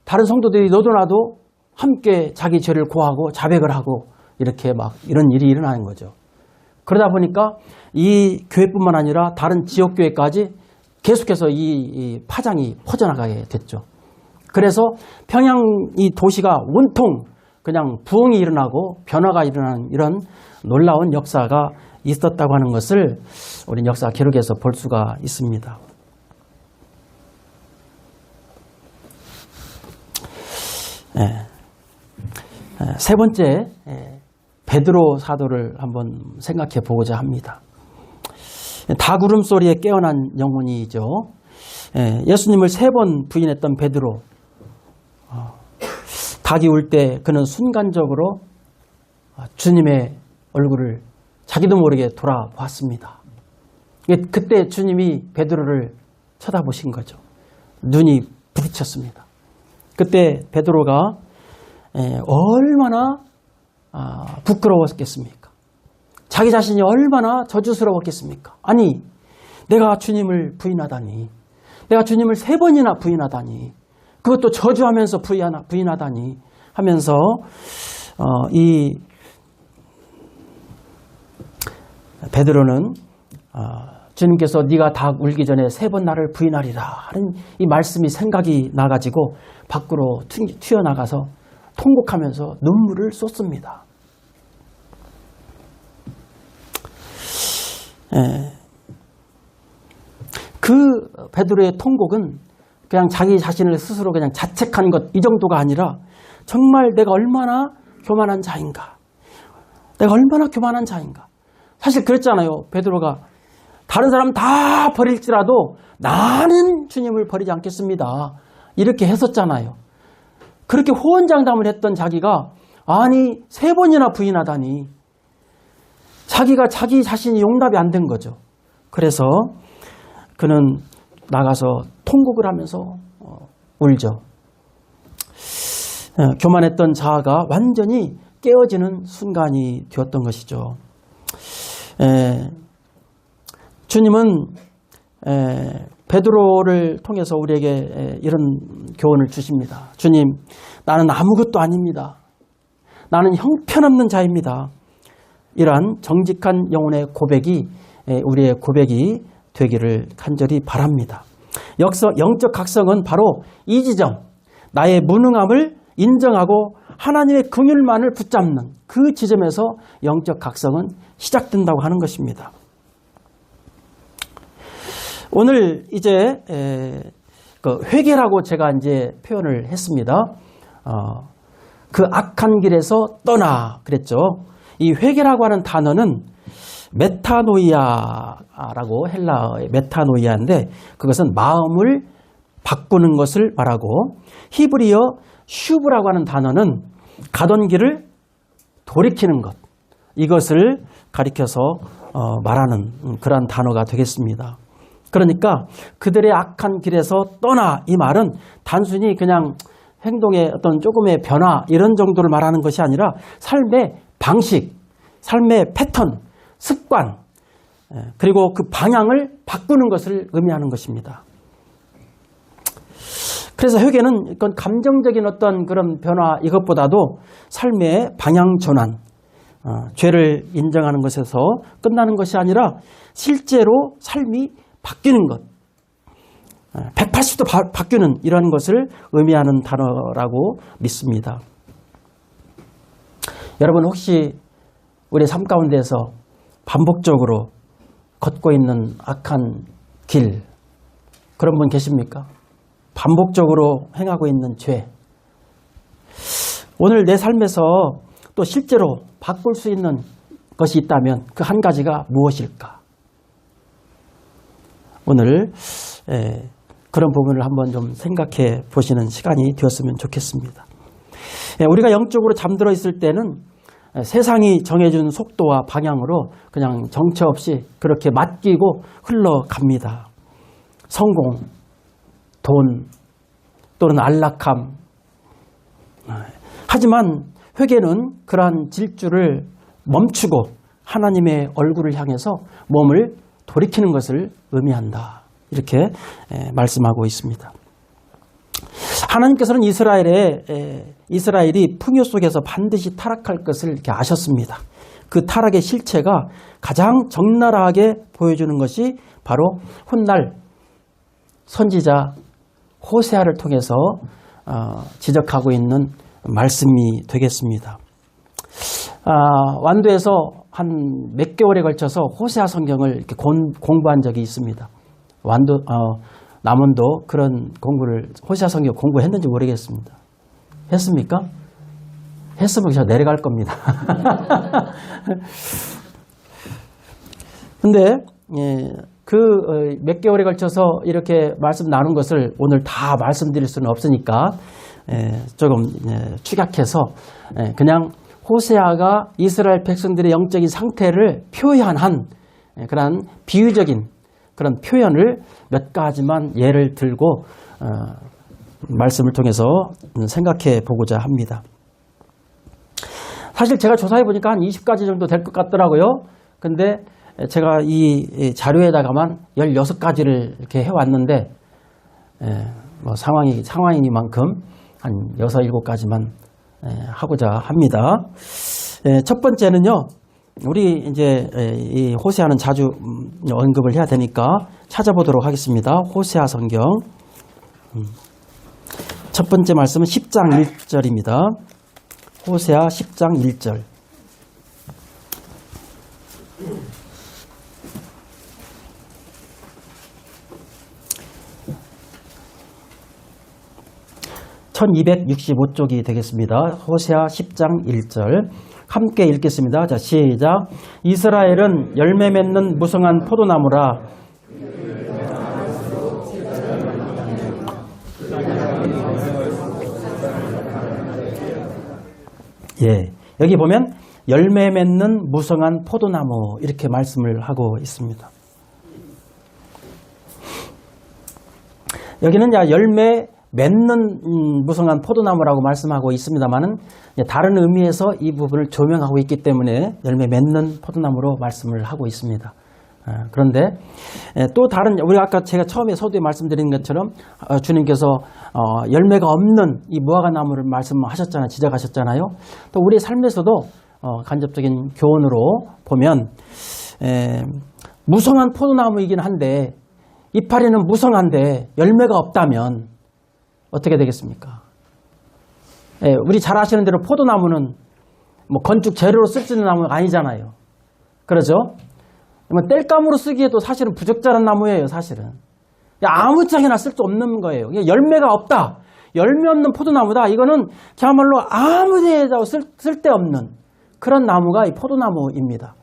다른 성도들이 너도 나도 함께 자기 죄를 고하고 자백을 하고 이렇게 막 이런 일이 일어나는 거죠. 그러다 보니까 이 교회뿐만 아니라 다른 지역교회까지 계속해서 이 파장이 퍼져나가게 됐죠. 그래서 평양 이 도시가 온통 그냥 부흥이 일어나고 변화가 일어나는 이런 놀라운 역사가 있었다고 하는 것을 우리 역사 기록에서 볼 수가 있습니다. 세 번째, 베드로 사도를 한번 생각해 보고자 합니다. 닭 울음소리에 깨어난 영혼이죠. 예수님을 3번 부인했던 베드로, 닭이 울 때 그는 순간적으로 주님의 얼굴을 자기도 모르게 돌아보았습니다. 그때 주님이 베드로를 쳐다보신 거죠. 눈이 부딪혔습니다. 그때 베드로가 얼마나 부끄러웠겠습니까? 자기 자신이 얼마나 저주스러웠겠습니까? 아니, 내가 주님을 부인하다니, 내가 주님을 3번이나 부인하다니, 그것도 저주하면서 부인하다니 하면서 이 베드로는 주님께서 네가 닭 울기 전에 3번 나를 부인하리라 하는 이 말씀이 생각이 나가지고 밖으로 튀어나가서 통곡하면서 눈물을 쏟습니다. 그 베드로의 통곡은 그냥 자기 자신을 스스로 그냥 자책한 것, 이 정도가 아니라 정말 내가 얼마나 교만한 자인가, 내가 얼마나 교만한 자인가. 사실 그랬잖아요. 베드로가 다른 사람 다 버릴지라도 나는 주님을 버리지 않겠습니다, 이렇게 했었잖아요. 그렇게 호언장담을 했던 자기가 아니 3번이나 부인하다니, 자기가 자기 자신이 용납이 안 된 거죠. 그래서 그는 나가서 통곡을 하면서 울죠. 교만했던 자아가 완전히 깨어지는 순간이 되었던 것이죠. 주님은 베드로를 통해서 우리에게 이런 교훈을 주십니다. 주님, 나는 아무것도 아닙니다. 나는 형편없는 자입니다. 이러한 정직한 영혼의 고백이, 우리의 고백이 되기를 간절히 바랍니다. 영적 각성은 바로 이 지점, 나의 무능함을 인정하고 하나님의 긍휼만을 붙잡는 그 지점에서 영적 각성은 시작된다고 하는 것입니다. 오늘 이제 회개라고 제가 이제 표현을 했습니다. 그 악한 길에서 떠나 그랬죠. 이 회개라고 하는 단어는 메타노이아라고, 헬라어의 메타노이아인데 그것은 마음을 바꾸는 것을 말하고, 히브리어 슈브라고 하는 단어는 가던 길을 돌이키는 것, 이것을 가리켜서 말하는 그러한 단어가 되겠습니다. 그러니까 그들의 악한 길에서 떠나, 이 말은 단순히 그냥 행동의 어떤 조금의 변화 이런 정도를 말하는 것이 아니라 삶의 방식, 삶의 패턴, 습관, 그리고 그 방향을 바꾸는 것을 의미하는 것입니다. 그래서 회개는 이건 감정적인 어떤 그런 변화 이것보다도 삶의 방향 전환, 죄를 인정하는 것에서 끝나는 것이 아니라 실제로 삶이 바뀌는 것, 180도 바뀌는 이런 것을 의미하는 단어라고 믿습니다. 여러분 혹시 우리 삶 가운데서 반복적으로 걷고 있는 악한 길, 그런 분 계십니까? 반복적으로 행하고 있는 죄. 오늘 내 삶에서 또 실제로 바꿀 수 있는 것이 있다면 그 한 가지가 무엇일까? 오늘 그런 부분을 한번 좀 생각해 보시는 시간이 되었으면 좋겠습니다. 우리가 영적으로 잠들어 있을 때는 세상이 정해준 속도와 방향으로 그냥 정처 없이 그렇게 맡기고 흘러갑니다. 성공, 돈, 또는 안락함. 하지만 회개는 그러한 질주를 멈추고 하나님의 얼굴을 향해서 몸을 돌이키는 것을 의미한다. 이렇게 말씀하고 있습니다. 하나님께서는 이스라엘이 풍요 속에서 반드시 타락할 것을 이렇게 아셨습니다. 그 타락의 실체가 가장 적나라하게 보여주는 것이 바로 훗날 선지자 호세아를 통해서 지적하고 있는 말씀이 되겠습니다. 완도에서 한 몇 개월에 걸쳐서 호세아 성경을 이렇게 공부한 적이 있습니다. 남원도 그런 공부를, 호세아 성경 공부했는지 모르겠습니다. 했습니까? 했으면 제가 내려갈 겁니다. 근데 몇 개월에 걸쳐서 이렇게 말씀 나눈 것을 오늘 다 말씀드릴 수는 없으니까 조금 축약해서 그냥 호세아가 이스라엘 백성들의 영적인 상태를 표현한 그런 비유적인 그런 표현을 몇 가지만 예를 들고 말씀을 통해서 생각해 보고자 합니다. 사실 제가 조사해 보니까 한 20가지 정도 될 것 같더라고요. 근데 제가 이 자료에다가만 16가지를 이렇게 해왔는데 뭐 상황이니만큼 한 6, 7가지만 하고자 합니다. 첫 번째는요, 우리 이제 이 호세아는 자주 언급을 해야 되니까 찾아보도록 하겠습니다. 호세아 성경. 첫 번째 말씀은 10장 1절입니다. 호세아 10장 1절. (1265쪽이) 되겠습니다. 호세아 10장 1절 함께 읽겠습니다. 자, 시작. 이스라엘은 열매 맺는 무성한 포도나무라. 예, 여기 보면 열매 맺는 무성한 포도나무 이렇게 말씀을 하고 있습니다. 여기는 열매 맺는 무성한 포도나무라고 말씀하고 있습니다만은 다른 의미에서 이 부분을 조명하고 있기 때문에 열매 맺는 포도나무로 말씀을 하고 있습니다. 그런데 또 다른, 우리가 아까 제가 처음에 서두에 말씀드린 것처럼 주님께서 열매가 없는 이 무화과나무를 말씀하셨잖아요. 지적하셨잖아요. 또 우리의 삶에서도 간접적인 교훈으로 보면 무성한 포도나무이긴 한데 이파리는 무성한데 열매가 없다면 어떻게 되겠습니까? 예, 우리 잘 아시는 대로 포도나무는 뭐 건축 재료로 쓸 수 있는 나무가 아니잖아요. 그렇죠? 땔감으로 쓰기에도 사실은 부적절한 나무예요. 사실은 아무짝에나 쓸 수 없는 거예요. 열매가 없다. 열매 없는 포도나무다. 이거는 그야말로 아무 데에다 쓸데없는 그런 나무가 이 포도나무입니다.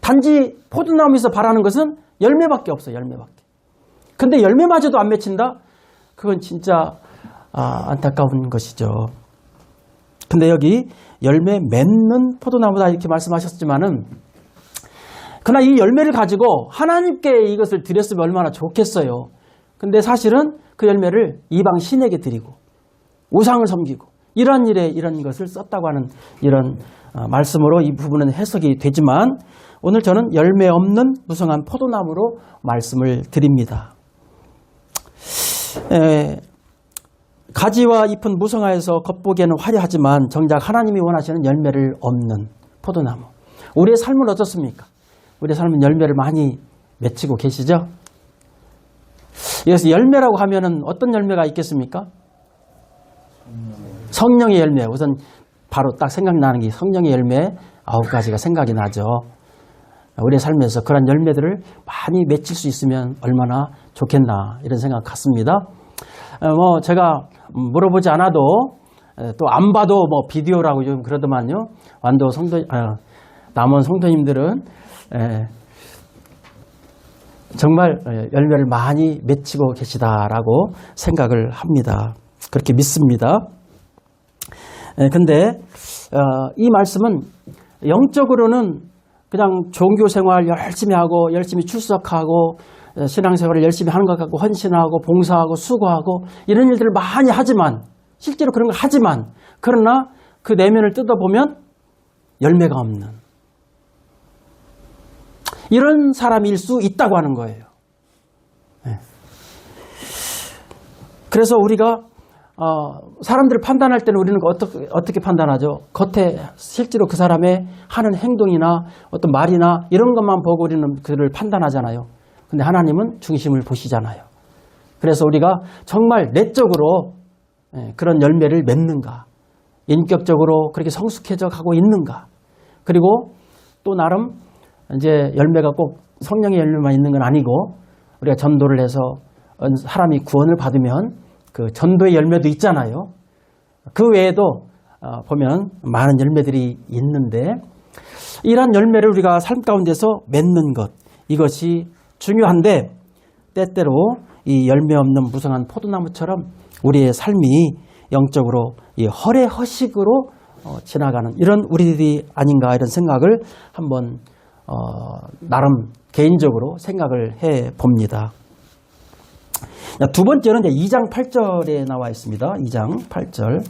단지 포도나무에서 바라는 것은 열매밖에 없어요. 열매밖에. 근데 열매마저도 안 맺힌다? 그건 진짜 안타까운 것이죠. 근데 여기 열매 맺는 포도나무다 이렇게 말씀하셨지만은 그러나 이 열매를 가지고 하나님께 이것을 드렸으면 얼마나 좋겠어요. 근데 사실은 그 열매를 이방 신에게 드리고 우상을 섬기고 이런 일에 이런 것을 썼다고 하는 이런 말씀으로 이 부분은 해석이 되지만 오늘 저는 열매 없는 무성한 포도나무로 말씀을 드립니다. 가지와 잎은 무성하여서 겉보기에는 화려하지만 정작 하나님이 원하시는 열매를 없는 포도나무. 우리의 삶은 어떻습니까? 우리의 삶은 열매를 많이 맺히고 계시죠? 여기서 열매라고 하면은 어떤 열매가 있겠습니까? 성령의 열매. 우선 바로 딱 생각나는 게 성령의 열매 9가지가 생각이 나죠. 우리의 삶에서 그런 열매들을 많이 맺힐 수 있으면 얼마나 좋겠나 이런 생각 같습니다. 뭐 제가 물어보지 않아도 또 안 봐도 뭐 비디오라고 좀 그러더만요. 남원 성도님들은 정말 열매를 많이 맺히고 계시다라고 생각을 합니다. 그렇게 믿습니다. 근데 이 말씀은 영적으로는 그냥 종교생활 열심히 하고 열심히 출석하고 신앙생활을 열심히 하는 것 같고 헌신하고 봉사하고 수고하고 이런 일들을 많이 하지만 실제로 그런 걸 하지만 그러나 그 내면을 뜯어보면 열매가 없는 이런 사람일 수 있다고 하는 거예요. 그래서 우리가 사람들을 판단할 때는 우리는 어떻게 판단하죠? 겉에 실제로 그 사람의 하는 행동이나 어떤 말이나 이런 것만 보고 우리는 그를 판단하잖아요. 근데 하나님은 중심을 보시잖아요. 그래서 우리가 정말 내적으로 그런 열매를 맺는가, 인격적으로 그렇게 성숙해져 가고 있는가, 그리고 또 나름 이제 열매가 꼭 성령의 열매만 있는 건 아니고 우리가 전도를 해서 사람이 구원을 받으면 그 전도의 열매도 있잖아요. 그 외에도 보면 많은 열매들이 있는데 이러한 열매를 우리가 삶 가운데서 맺는 것, 이것이 중요한데 때때로 이 열매 없는 무성한 포도나무처럼 우리의 삶이 영적으로 이 허례허식으로 지나가는 이런 우리들이 아닌가 이런 생각을 한번 나름 개인적으로 생각을 해 봅니다. 두 번째는 이제 2장 8절에 나와 있습니다. 2장 8절.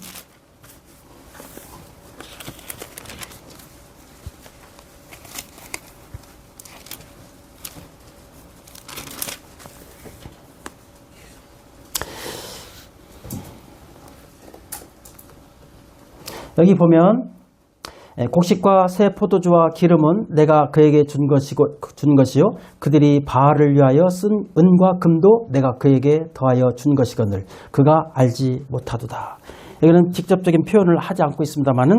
여기 보면 곡식과 새 포도주와 기름은 내가 그에게 준 것이요 그들이 바알을 위하여 쓴 은과 금도 내가 그에게 더하여 준 것이거늘 그가 알지 못하도다. 여기는 직접적인 표현을 하지 않고 있습니다만은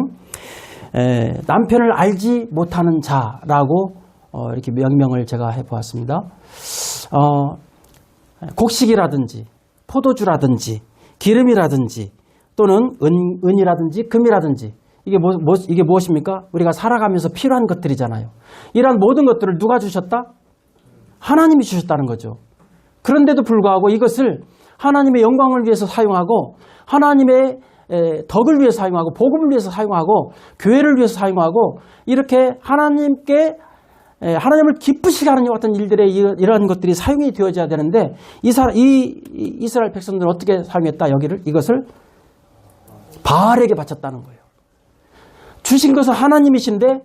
남편을 알지 못하는 자라고 이렇게 명명을 제가 해보았습니다. 곡식이라든지 포도주라든지 기름이라든지 또는 은이라든지 금이라든지 이게 무엇입니까? 우리가 살아가면서 필요한 것들이잖아요. 이러한 모든 것들을 누가 주셨다? 하나님이 주셨다는 거죠. 그런데도 불구하고 이것을 하나님의 영광을 위해서 사용하고 하나님의 덕을 위해서 사용하고 복음을 위해서 사용하고 교회를 위해서 사용하고 이렇게 하나님을 기쁘시게 하는 같은 일들에 이러한 것들이 사용이 되어져야 되는데 이스라엘 백성들은 어떻게 사용했다? 이것을 바알에게 바쳤다는 거예요. 주신 것은 하나님이신데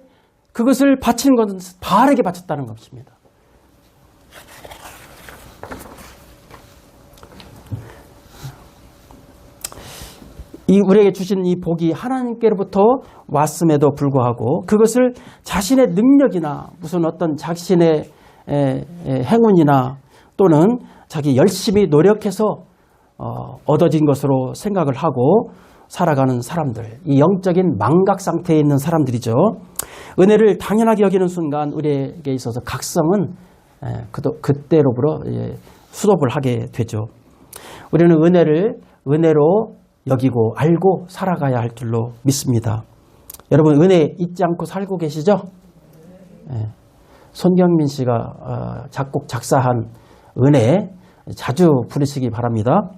그것을 바치는 것은 바알에게 바쳤다는 것입니다. 우리에게 주신 이 복이 하나님께로부터 왔음에도 불구하고 그것을 자신의 능력이나 무슨 어떤 자신의 행운이나 또는 자기 열심히 노력해서 얻어진 것으로 생각을 하고 살아가는 사람들, 이 영적인 망각 상태에 있는 사람들이죠. 은혜를 당연하게 여기는 순간 우리에게 있어서 각성은 그때로부터 수습을 하게 되죠. 우리는 은혜를 은혜로 여기고 알고 살아가야 할 줄로 믿습니다. 여러분 은혜 잊지 않고 살고 계시죠? 손경민 씨가 작곡 작사한 은혜 자주 부르시기 바랍니다.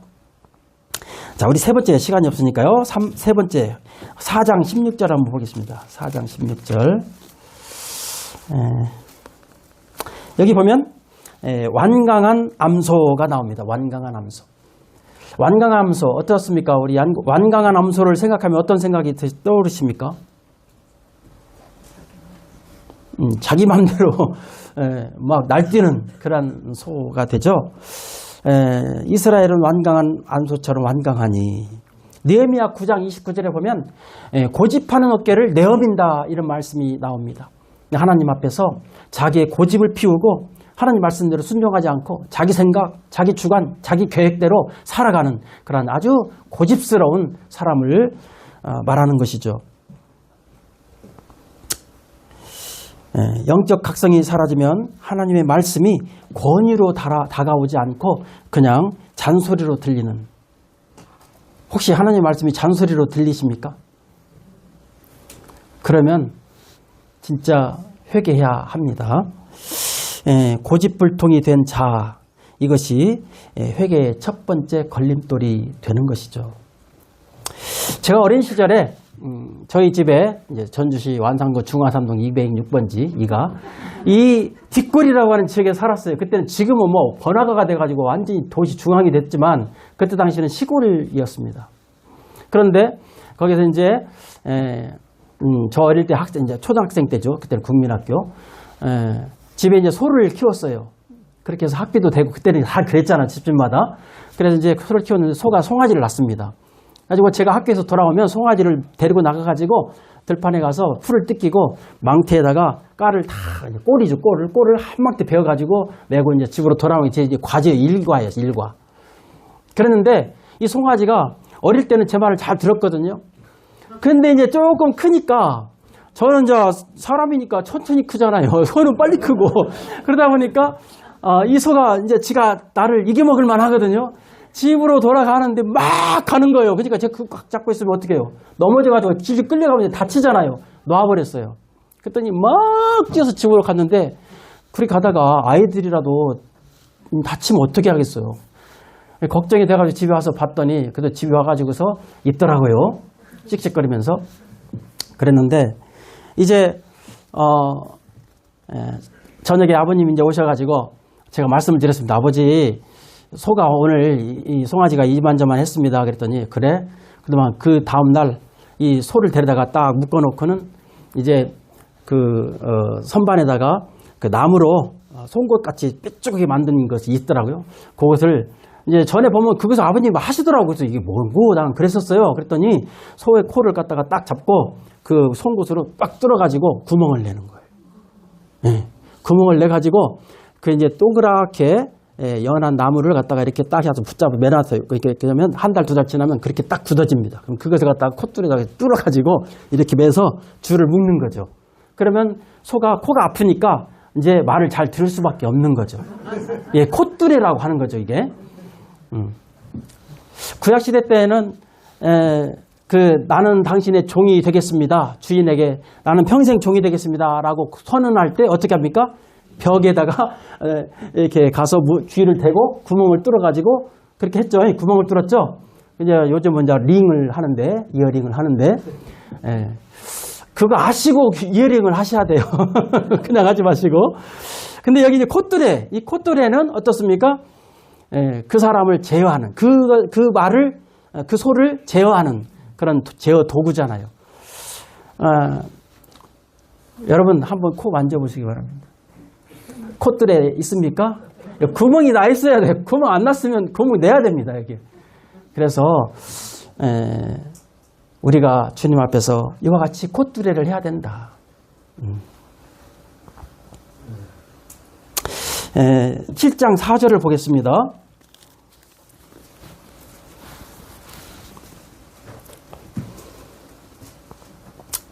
자, 우리 세 번째, 시간이 없으니까요. 세 번째 4장 16절 한번 보겠습니다. 4장 16절. 여기 보면 완강한 암소가 나옵니다. 완강한 암소. 완강한 암소 어떻습니까? 우리 완강한 암소를 생각하면 어떤 생각이 떠오르십니까? 자기 마음대로 막 날뛰는 그런 소가 되죠. 이스라엘은 완강한 암소처럼 완강하니. 느헤미야 9장 29절에 보면 고집하는 어깨를 내어민다 이런 말씀이 나옵니다. 하나님 앞에서 자기의 고집을 피우고 하나님 말씀대로 순종하지 않고 자기 생각, 자기 주관, 자기 계획대로 살아가는 그런 아주 고집스러운 사람을 말하는 것이죠. 영적 각성이 사라지면 하나님의 말씀이 권위로 다가오지 않고 그냥 잔소리로 들리는, 혹시 하나님의 말씀이 잔소리로 들리십니까? 그러면 진짜 회개해야 합니다. 고집불통이 된 자, 이것이 회개의 첫 번째 걸림돌이 되는 것이죠. 제가 어린 시절에 저희 집에 이제 전주시 완산구 중화삼동 206번지 이 뒷골이라고 하는 지역에 살았어요. 그때는 지금은 뭐 번화가가 돼가지고 완전히 도시 중앙이 됐지만 그때 당시는 시골이었습니다. 그런데 거기서 이제 저 어릴 때 이제 초등학생 때죠. 그때는 국민학교. 집에 이제 소를 키웠어요. 그렇게 해서 학비도 되고 그때는 다 그랬잖아 집집마다. 그래서 이제 소를 키웠는데 소가 송아지를 낳습니다. 가지고 제가 학교에서 돌아오면 송아지를 데리고 나가가지고 들판에 가서 풀을 뜯기고 망태에다가 깔을 다 꼴이죠. 꼴을 한 망태 베어가지고 메고 이제 집으로 돌아오는 게 제 과제 일과예요. 일과. 그랬는데 이 송아지가 어릴 때는 제 말을 잘 들었거든요. 그런데 이제 조금 크니까 저는 이제 사람이니까 천천히 크잖아요. 소는 빨리 크고 그러다 보니까 이 소가 이제 지가 나를 이겨먹을 만 하거든요. 집으로 돌아가는데 막 가는 거예요. 그러니까 제가 그거 꽉 잡고 있으면 어떻게 해요? 넘어져가지고 길을 끌려가면 다치잖아요. 놔버렸어요. 그랬더니 막 뛰어서 집으로 갔는데 그렇게 가다가 아이들이라도 다치면 어떻게 하겠어요? 걱정이 돼가지고 집에 와서 봤더니 그래도 집에 와가지고서 있더라고요. 씩씩거리면서. 그랬는데 이제 저녁에 아버님이 이제 오셔가지고 제가 말씀을 드렸습니다. 아버지, 소가 오늘 이 송아지가 이만저만 했습니다. 그랬더니 그래? 그동안 그 다음날 이 소를 데려다가 딱 묶어놓고는 이제 선반에다가 그 나무로 송곳같이 뾰족하게 만든 것이 있더라고요. 그것을 이제 전에 보면 그것을 아버님이 하시더라고요. 그래서 이게 뭐고? 난 그랬었어요. 그랬더니 소의 코를 갖다가 딱 잡고 그 송곳으로 딱 뚫어가지고 구멍을 내는 거예요. 네. 구멍을 내가지고 그 이제 동그랗게 연한 나무를 갖다가 이렇게 딱 해서 붙잡아 매놨어요. 이렇게 그러면 한 달, 두 달 지나면 그렇게 딱 굳어집니다. 그럼 그것을 갖다가 콧줄에다가 뚫어가지고 이렇게 매서 줄을 묶는 거죠. 그러면 소가 코가 아프니까 이제 말을 잘 들을 수밖에 없는 거죠. 예, 콧뚜레라고 하는 거죠, 이게. 구약시대 때는 나는 당신의 종이 되겠습니다. 주인에게 나는 평생 종이 되겠습니다. 라고 선언할 때 어떻게 합니까? 벽에다가 이렇게 가서 귀를 대고 구멍을 뚫어가지고 그렇게 했죠. 구멍을 뚫었죠. 이제 요즘은 이제 링을 하는데, 이어링을 하는데, 그거 아시고 이어링을 하셔야 돼요. 그냥 하지 마시고. 근데 여기 이제 콧뚜레, 이 콧뚜레는 어떻습니까? 그 사람을 제어하는, 그 소를 제어하는 그런 제어 도구잖아요. 여러분 한번 코 만져보시기 바랍니다. 콧뚜레 있습니까? 구멍이 나 있어야 돼요. 구멍 안 났으면 구멍 내야 됩니다. 여기. 그래서 우리가 주님 앞에서 이와 같이 콧뚜레를 해야 된다. 7장 4절을 보겠습니다.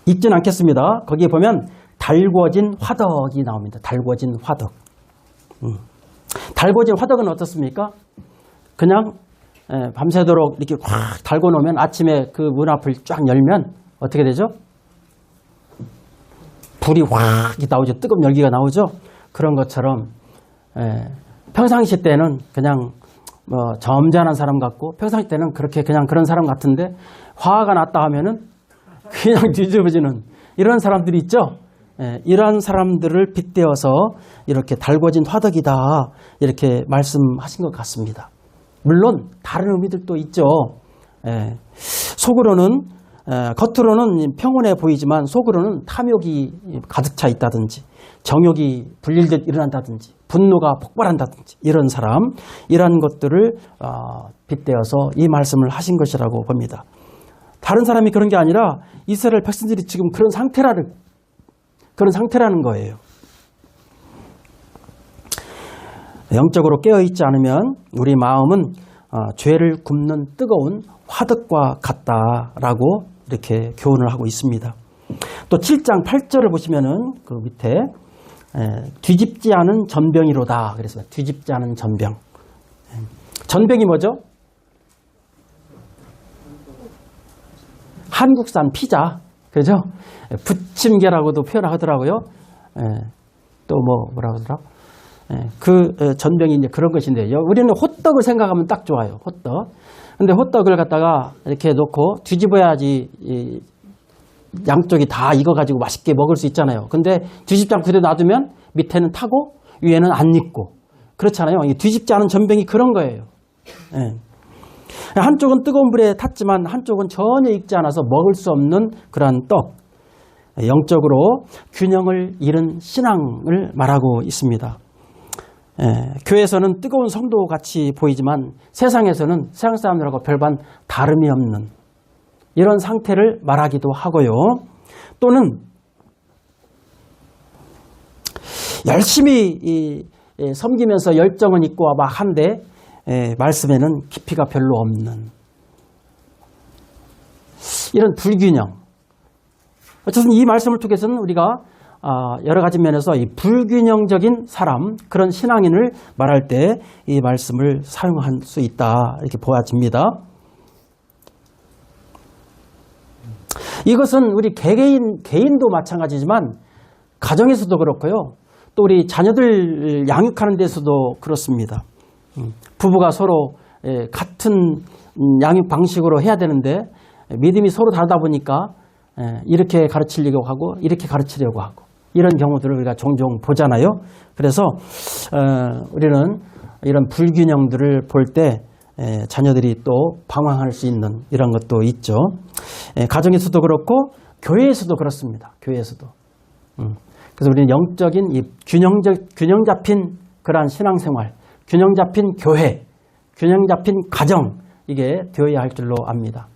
읽진 않겠습니다. 거기에 보면 달궈진 화덕이 나옵니다. 달궈진 화덕. 달궈진 화덕은 어떻습니까? 그냥 밤새도록 이렇게 확 달궈 놓으면 아침에 그 문 앞을 쫙 열면 어떻게 되죠? 불이 확 나오죠. 뜨거운 열기가 나오죠. 그런 것처럼 평상시 때는 그냥 뭐 점잖은 사람 같고 평상시 때는 그렇게 그냥 그런 사람 같은데 화가 났다 하면은 그냥 뒤집어지는 이런 사람들이 있죠. 이런 사람들을 빗대어서 이렇게 달궈진 화덕이다 이렇게 말씀하신 것 같습니다. 물론 다른 의미들도 있죠. 속으로는 겉으로는 평온해 보이지만 속으로는 탐욕이 가득 차 있다든지 정욕이 불일듯 일어난다든지 분노가 폭발한다든지 이런 사람 이런 것들을 빗대어서 이 말씀을 하신 것이라고 봅니다. 다른 사람이 그런 게 아니라 이스라엘 백성들이 지금 그런 상태라는 거예요. 영적으로 깨어있지 않으면 우리 마음은 죄를 굽는 뜨거운 화덕과 같다라고 이렇게 교훈을 하고 있습니다. 또 7장 8절을 보시면은 그 밑에 뒤집지 않은 전병이로다 그랬습니다. 뒤집지 않은 전병. 전병이 뭐죠? 한국산 피자, 그죠? 부침개라고도 표현하더라고요. 또 뭐라 그러더라? 그 전병이 이제 그런 것인데, 우리는 호떡을 생각하면 딱 좋아요. 호떡. 근데 호떡을 갖다가 이렇게 놓고 뒤집어야지 양쪽이 다 익어가지고 맛있게 먹을 수 있잖아요. 근데 뒤집지 않고 그대로 놔두면 밑에는 타고 위에는 안 익고 그렇잖아요. 뒤집지 않은 전병이 그런 거예요. 한쪽은 뜨거운 불에 탔지만 한쪽은 전혀 익지 않아서 먹을 수 없는 그러한 떡. 영적으로 균형을 잃은 신앙을 말하고 있습니다. 교회에서는 뜨거운 성도 같이 보이지만 세상에서는 세상 사람들하고 별반 다름이 없는 이런 상태를 말하기도 하고요. 또는 열심히 섬기면서 열정은 있고 막 한데 말씀에는 깊이가 별로 없는 이런 불균형. 어쨌든 이 말씀을 통해서는 우리가 여러 가지 면에서 이 불균형적인 사람, 그런 신앙인을 말할 때 이 말씀을 사용할 수 있다 이렇게 보아집니다. 이것은 우리 개인도 마찬가지지만 가정에서도 그렇고요. 또 우리 자녀들 양육하는 데서도 그렇습니다. 부부가 서로 같은 양육 방식으로 해야 되는데 믿음이 서로 다르다 보니까 이렇게 가르치려고 하고 이렇게 가르치려고 하고 이런 경우들을 우리가 종종 보잖아요. 그래서 우리는 이런 불균형들을 볼 때 자녀들이 또 방황할 수 있는 이런 것도 있죠. 가정에서도 그렇고 교회에서도 그렇습니다. 교회에서도. 그래서 우리는 영적인 이 균형 잡힌 그러한 신앙생활, 균형 잡힌 교회, 균형 잡힌 가정 이게 되어야 할 줄로 압니다.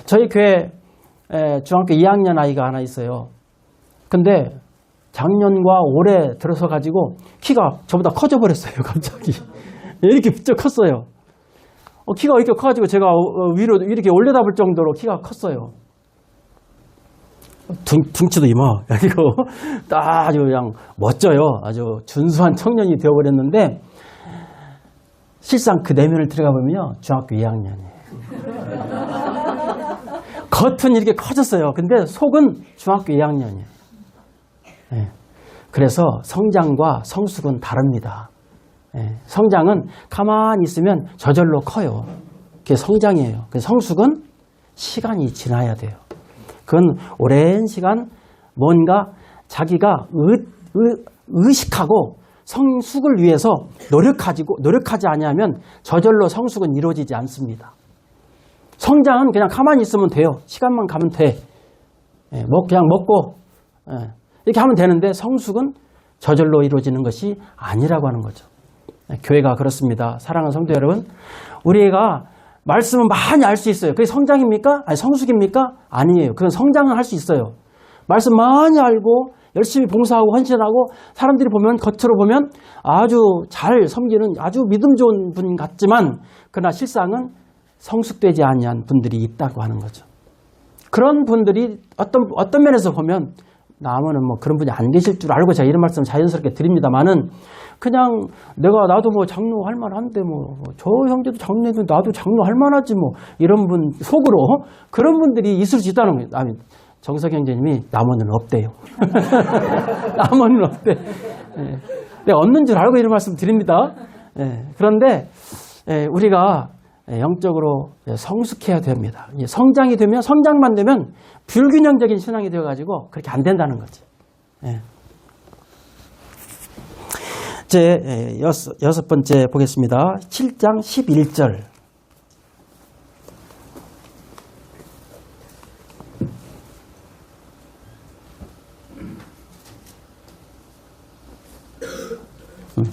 저희 교회 중학교 2학년 아이가 하나 있어요. 근데 작년과 올해 들어서 가지고 키가 저보다 커져 버렸어요. 갑자기 이렇게 부쩍 컸어요. 키가 이렇게 커가지고 제가 위로 이렇게 올려다볼 정도로 키가 컸어요. 둥치도 이거 딱 아주 그냥 멋져요. 아주 준수한 청년이 되어버렸는데 실상 그 내면을 들어가 보면요 중학교 2학년이에요. 겉은 이렇게 커졌어요. 근데 속은 중학교 2학년이에요. 그래서 성장과 성숙은 다릅니다. 성장은 가만히 있으면 저절로 커요. 그게 성장이에요. 성숙은 시간이 지나야 돼요. 그건 오랜 시간 뭔가 자기가 의식하고 성숙을 위해서 노력하지 아니하면 저절로 성숙은 이루어지지 않습니다. 성장은 그냥 가만히 있으면 돼요. 시간만 가면 돼. 그냥 먹고 이렇게 하면 되는데 성숙은 저절로 이루어지는 것이 아니라고 하는 거죠. 교회가 그렇습니다. 사랑하는 성도 여러분, 우리가 말씀은 많이 알 수 있어요. 그게 성장입니까? 아니 성숙입니까? 아니에요. 그건 성장은 할 수 있어요. 말씀 많이 알고 열심히 봉사하고 헌신하고 사람들이 보면 겉으로 보면 아주 잘 섬기는 아주 믿음 좋은 분 같지만 그러나 실상은 성숙되지 아니한 분들이 있다고 하는 거죠. 그런 분들이 어떤 면에서 보면 나무는 뭐 그런 분이 안 계실 줄 알고 제가 이런 말씀 자연스럽게 드립니다만은 그냥 나도 뭐 장로 할 만한데 뭐 저 형제도 장로인데 나도 장로 할 만하지 뭐 이런 분 속으로 그런 분들이 있을 수 있다는 거예요. 아니, 정석 형제님이 남원은 없대요. 남원은 없대. 예. 내가 없는 줄 알고 이런 말씀 드립니다. 예. 그런데 우리가 영적으로 성숙해야 됩니다. 성장이 되면 성장만 되면 불균형적인 신앙이 되어가지고 그렇게 안 된다는 거지. 예. 이제 여섯 번째 보겠습니다. 7장 11절. 음.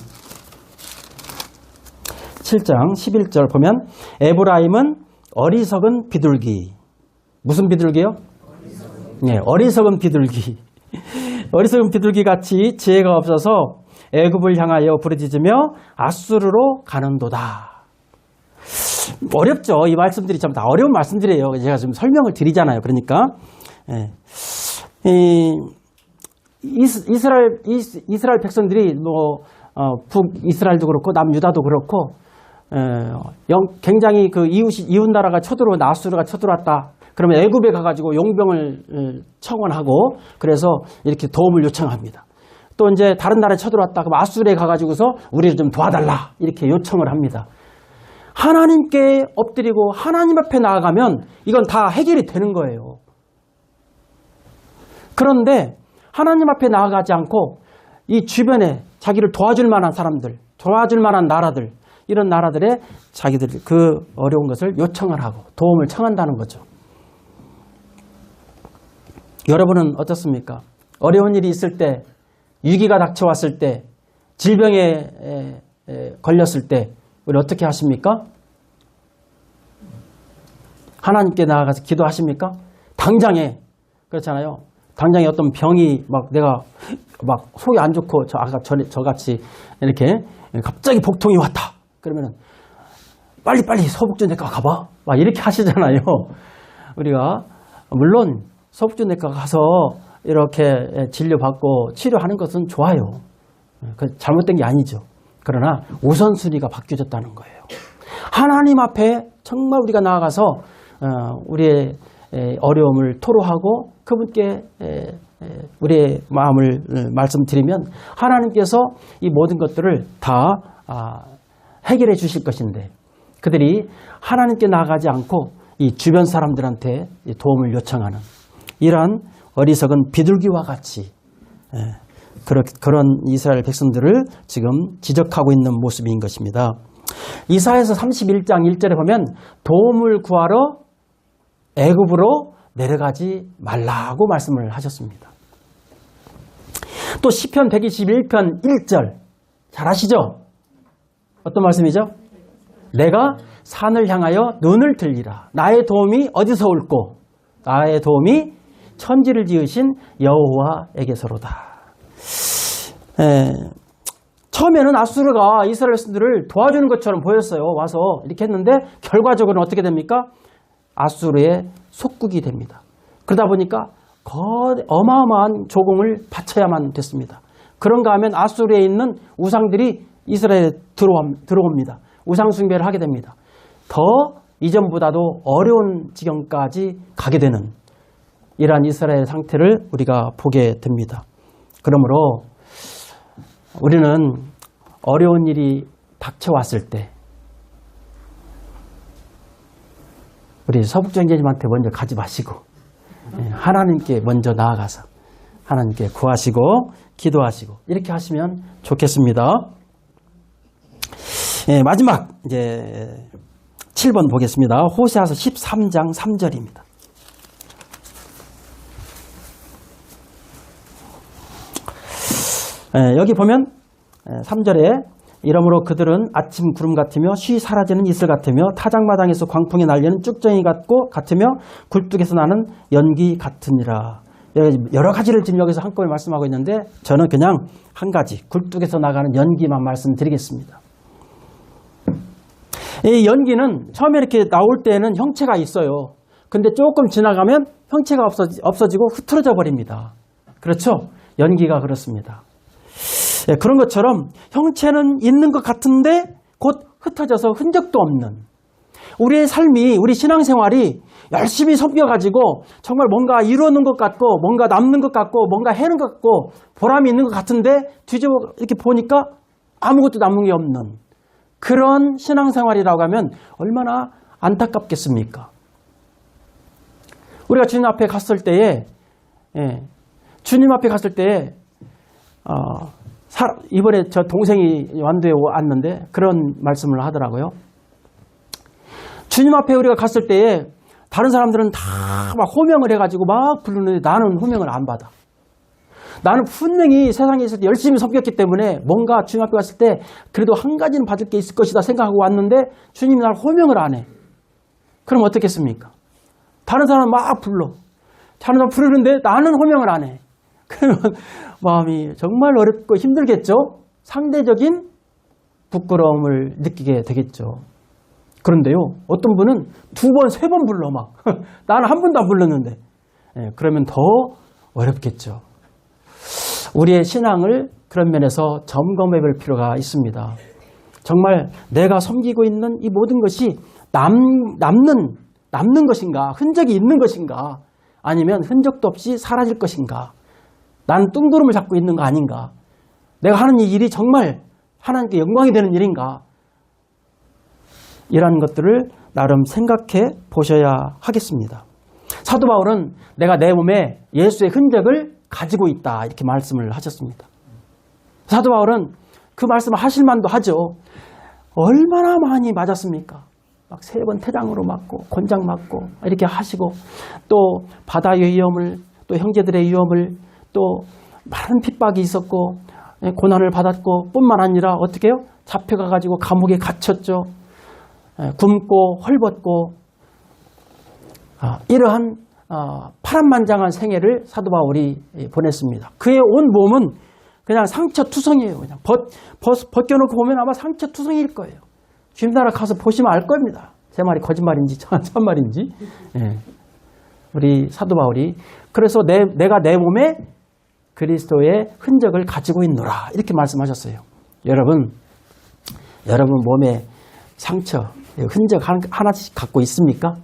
7장 11절 보면 에브라임은 어리석은 비둘기. 무슨 비둘기요? 네, 어리석은 비둘기. 어리석은 비둘기 같이 지혜가 없어서 애굽을 향하여 부르짖으며 아수르로 가는도다. 어렵죠. 이 말씀들이 참 다 어려운 말씀들이에요. 제가 지금 설명을 드리잖아요. 그러니까 이스라엘 백성들이 뭐 북이스라엘도 그렇고 남유다도 그렇고 굉장히 그 이웃 나라가 쳐들어온 아수르가 쳐들어왔다. 그러면 애굽에 가가지고 용병을 청원하고 그래서 이렇게 도움을 요청합니다. 또 이제 다른 나라에 쳐들어왔다. 그럼 아수르에 가가지고서 우리를 좀 도와달라 이렇게 요청을 합니다. 하나님께 엎드리고 하나님 앞에 나아가면 이건 다 해결이 되는 거예요. 그런데 하나님 앞에 나아가지 않고 이 주변에 자기를 도와줄 만한 사람들, 도와줄 만한 나라들, 이런 나라들에 자기들이 그 어려운 것을 요청을 하고 도움을 청한다는 거죠. 여러분은 어떻습니까? 어려운 일이 있을 때, 위기가 닥쳐왔을 때, 질병에 걸렸을 때 우리 어떻게 하십니까? 하나님께 나아가서 기도하십니까? 당장에 그렇잖아요. 당장에 어떤 병이 막 내가 막 속이 안 좋고 아까 저같이 이렇게 갑자기 복통이 왔다. 그러면은 빨리빨리 서북전내과 가봐. 막 이렇게 하시잖아요. 우리가 물론 서북전내과 가서 이렇게 진료받고 치료하는 것은 좋아요. 잘못된 게 아니죠. 그러나 우선순위가 바뀌어졌다는 거예요. 하나님 앞에 정말 우리가 나아가서 우리의 어려움을 토로하고 그분께 우리의 마음을 말씀드리면 하나님께서 이 모든 것들을 다 해결해 주실 것인데 그들이 하나님께 나아가지 않고 이 주변 사람들한테 도움을 요청하는 이러한 어리석은 비둘기와 같이 그런 이스라엘 백성들을 지금 지적하고 있는 모습인 것입니다. 이사야서 31장 1절에 보면 도움을 구하러 애굽으로 내려가지 말라고 말씀을 하셨습니다. 또 시편 121편 1절 잘 아시죠? 어떤 말씀이죠? 내가 산을 향하여 눈을 들리라. 나의 도움이 어디서 올꼬? 나의 도움이 천지를 지으신 여호와에게서로다. 처음에는 아수르가 이스라엘 백성들을 도와주는 것처럼 보였어요. 와서 이렇게 했는데 결과적으로는 어떻게 됩니까? 아수르의 속국이 됩니다. 그러다 보니까 어마어마한 조공을 바쳐야만 됐습니다. 그런가 하면 아수르에 있는 우상들이 이스라엘에 들어옵니다. 우상 숭배를 하게 됩니다. 더 이전보다도 어려운 지경까지 가게 되는 이러한 이스라엘 상태를 우리가 보게 됩니다. 그러므로 우리는 어려운 일이 닥쳐왔을 때 우리 서북정제님한테 먼저 가지 마시고 하나님께 먼저 나아가서 하나님께 구하시고 기도하시고 이렇게 하시면 좋겠습니다. 마지막 이제 7번 보겠습니다. 호세아서 13장 3절입니다. 여기 보면 3절에 이러므로 그들은 아침 구름 같으며 쉬 사라지는 이슬 같으며 타작마당에서 광풍이 날리는 쭉정이 같으며 굴뚝에서 나는 연기 같으니라. 여러 가지를 지금 여기서 한꺼번에 말씀하고 있는데 저는 그냥 한 가지 굴뚝에서 나가는 연기만 말씀드리겠습니다. 이 연기는 처음에 이렇게 나올 때는 형체가 있어요. 근데 조금 지나가면 형체가 없어지고 흐트러져 버립니다. 그렇죠? 연기가 그렇습니다. 그런 것처럼 형체는 있는 것 같은데 곧 흩어져서 흔적도 없는 우리의 삶이, 우리 신앙생활이 열심히 섬겨가지고 정말 뭔가 이루는 것 같고 뭔가 남는 것 같고 뭔가 해는 것 같고 보람이 있는 것 같은데 뒤집어 이렇게 보니까 아무것도 남은 게 없는 그런 신앙생활이라고 하면 얼마나 안타깝겠습니까? 우리가 주님 앞에 갔을 때에 주님 앞에 갔을 때에 이번에 저 동생이 완도에 왔는데 그런 말씀을 하더라고요. 주님 앞에 우리가 갔을 때에 다른 사람들은 다 막 호명을 해가지고 막 부르는데 나는 호명을 안 받아. 나는 분명히 세상에서 열심히 섬겼기 때문에 뭔가 주님 앞에 갔을 때 그래도 한 가지는 받을 게 있을 것이다 생각하고 왔는데 주님이 날 호명을 안 해. 그럼 어떻겠습니까? 다른 사람은 막 불러. 다른 사람 부르는데 나는 호명을 안 해. 그러면 마음이 정말 어렵고 힘들겠죠? 상대적인 부끄러움을 느끼게 되겠죠. 그런데요, 어떤 분은 2번, 3번 불러 막. 나는 한 번도 안 불렀는데. 그러면 더 어렵겠죠. 우리의 신앙을 그런 면에서 점검해 볼 필요가 있습니다. 정말 내가 섬기고 있는 이 모든 것이 남는 것인가, 흔적이 있는 것인가, 아니면 흔적도 없이 사라질 것인가, 나는 뚱구름을 잡고 있는 거 아닌가, 내가 하는 이 일이 정말 하나님께 영광이 되는 일인가, 이런 것들을 나름 생각해 보셔야 하겠습니다. 사도 바울은 내가 내 몸에 예수의 흔적을 가지고 있다 이렇게 말씀을 하셨습니다. 사도 바울은 그 말씀을 하실 만도 하죠. 얼마나 많이 맞았습니까? 막 3번 태장으로 맞고 권장 맞고 이렇게 하시고 또 바다의 위험을 또 형제들의 위험을 또 많은 핍박이 있었고 고난을 받았고 뿐만 아니라 어떻게 해요? 잡혀가가지고 감옥에 갇혔죠. 굶고 헐벗고 이러한 파란만장한 생애를 사도 바울이 보냈습니다. 그의 온 몸은 그냥 상처투성이에요. 그냥 벗겨놓고 보면 아마 상처투성일 거예요. 주님 나라 가서 보시면 알 겁니다. 제 말이 거짓말인지 참말인지. 우리 사도 바울이 그래서 내가 내 몸에 그리스도의 흔적을 가지고 있노라 이렇게 말씀하셨어요. 여러분 몸에 상처, 흔적 하나씩 갖고 있습니까?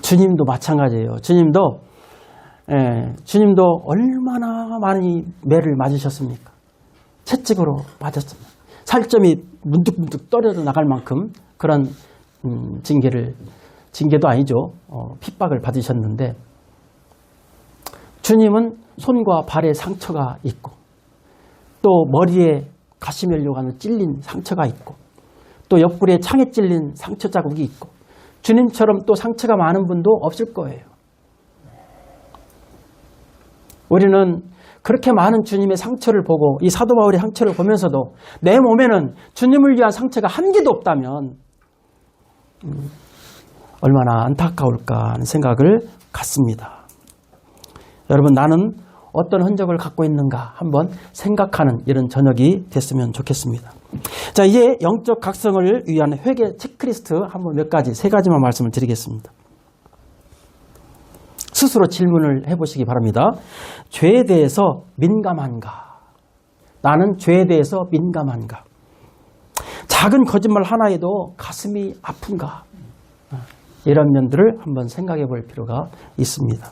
주님도 마찬가지예요. 주님도 얼마나 많이 매를 맞으셨습니까? 채찍으로 맞았습니다. 살점이 문득문득 떨어져 나갈 만큼 그런 징계도 아니죠. 핍박을 받으셨는데 주님은 손과 발에 상처가 있고 또 머리에 가시멜로 가는 찔린 상처가 있고 또 옆구리에 창에 찔린 상처 자국이 있고 주님처럼 또 상처가 많은 분도 없을 거예요. 우리는 그렇게 많은 주님의 상처를 보고 이 사도 바울의 상처를 보면서도 내 몸에는 주님을 위한 상처가 한 개도 없다면 얼마나 안타까울까 하는 생각을 갖습니다. 여러분 나는 어떤 흔적을 갖고 있는가 한번 생각하는 이런 저녁이 됐으면 좋겠습니다. 자, 이제 영적 각성을 위한 회개 체크리스트 한번 몇 가지, 3가지만 말씀을 드리겠습니다. 스스로 질문을 해보시기 바랍니다. 죄에 대해서 민감한가? 나는 죄에 대해서 민감한가? 작은 거짓말 하나에도 가슴이 아픈가? 이런 면들을 한번 생각해 볼 필요가 있습니다.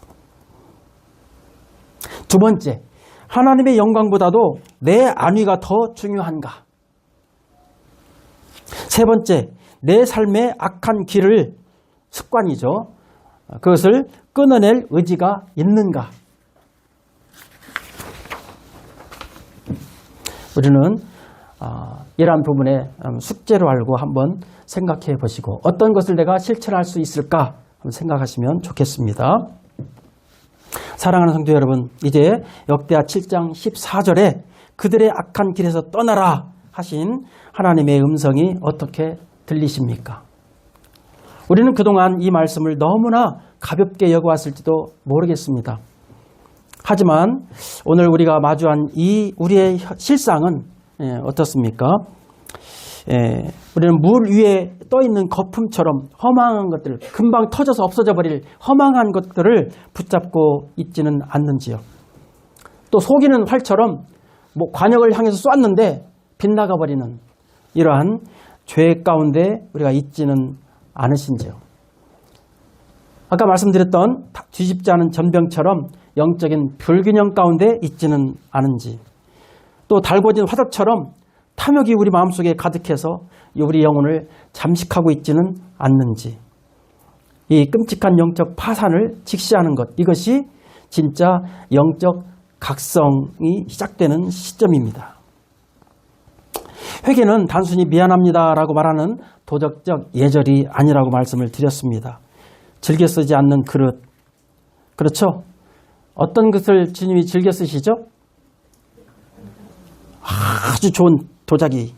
2번째, 하나님의 영광보다도 내 안위가 더 중요한가? 3번째, 내 삶의 악한 길을, 습관이죠. 그것을 끊어낼 의지가 있는가? 우리는 이러한 부분에 숙제로 알고 한번 생각해 보시고 어떤 것을 내가 실천할 수 있을까 한번 생각하시면 좋겠습니다. 사랑하는 성도 여러분, 이제 역대하 7장 14절에 그들의 악한 길에서 떠나라 하신 하나님의 음성이 어떻게 들리십니까? 우리는 그동안 이 말씀을 너무나 가볍게 여겨왔을지도 모르겠습니다. 하지만 오늘 우리가 마주한 이 우리의 실상은 어떻습니까? 우리는 물 위에 떠있는 거품처럼 허망한 것들, 금방 터져서 없어져 버릴 허망한 것들을 붙잡고 있지는 않는지요. 또 속이는 활처럼 관역을 향해서 쐈는데 빗나가 버리는 이러한 죄 가운데 우리가 있지는 않으신지요. 아까 말씀드렸던 뒤집지 않은 전병처럼 영적인 불균형 가운데 있지는 않은지, 또 달궈진 화덕처럼 탐욕이 우리 마음속에 가득해서 우리 영혼을 잠식하고 있지는 않는지, 이 끔찍한 영적 파산을 직시하는 것, 이것이 진짜 영적 각성이 시작되는 시점입니다. 회개는 단순히 미안합니다라고 말하는 도덕적 예절이 아니라고 말씀을 드렸습니다. 즐겨 쓰지 않는 그릇, 그렇죠? 어떤 것을 주님이 즐겨 쓰시죠? 아주 좋은 도자기,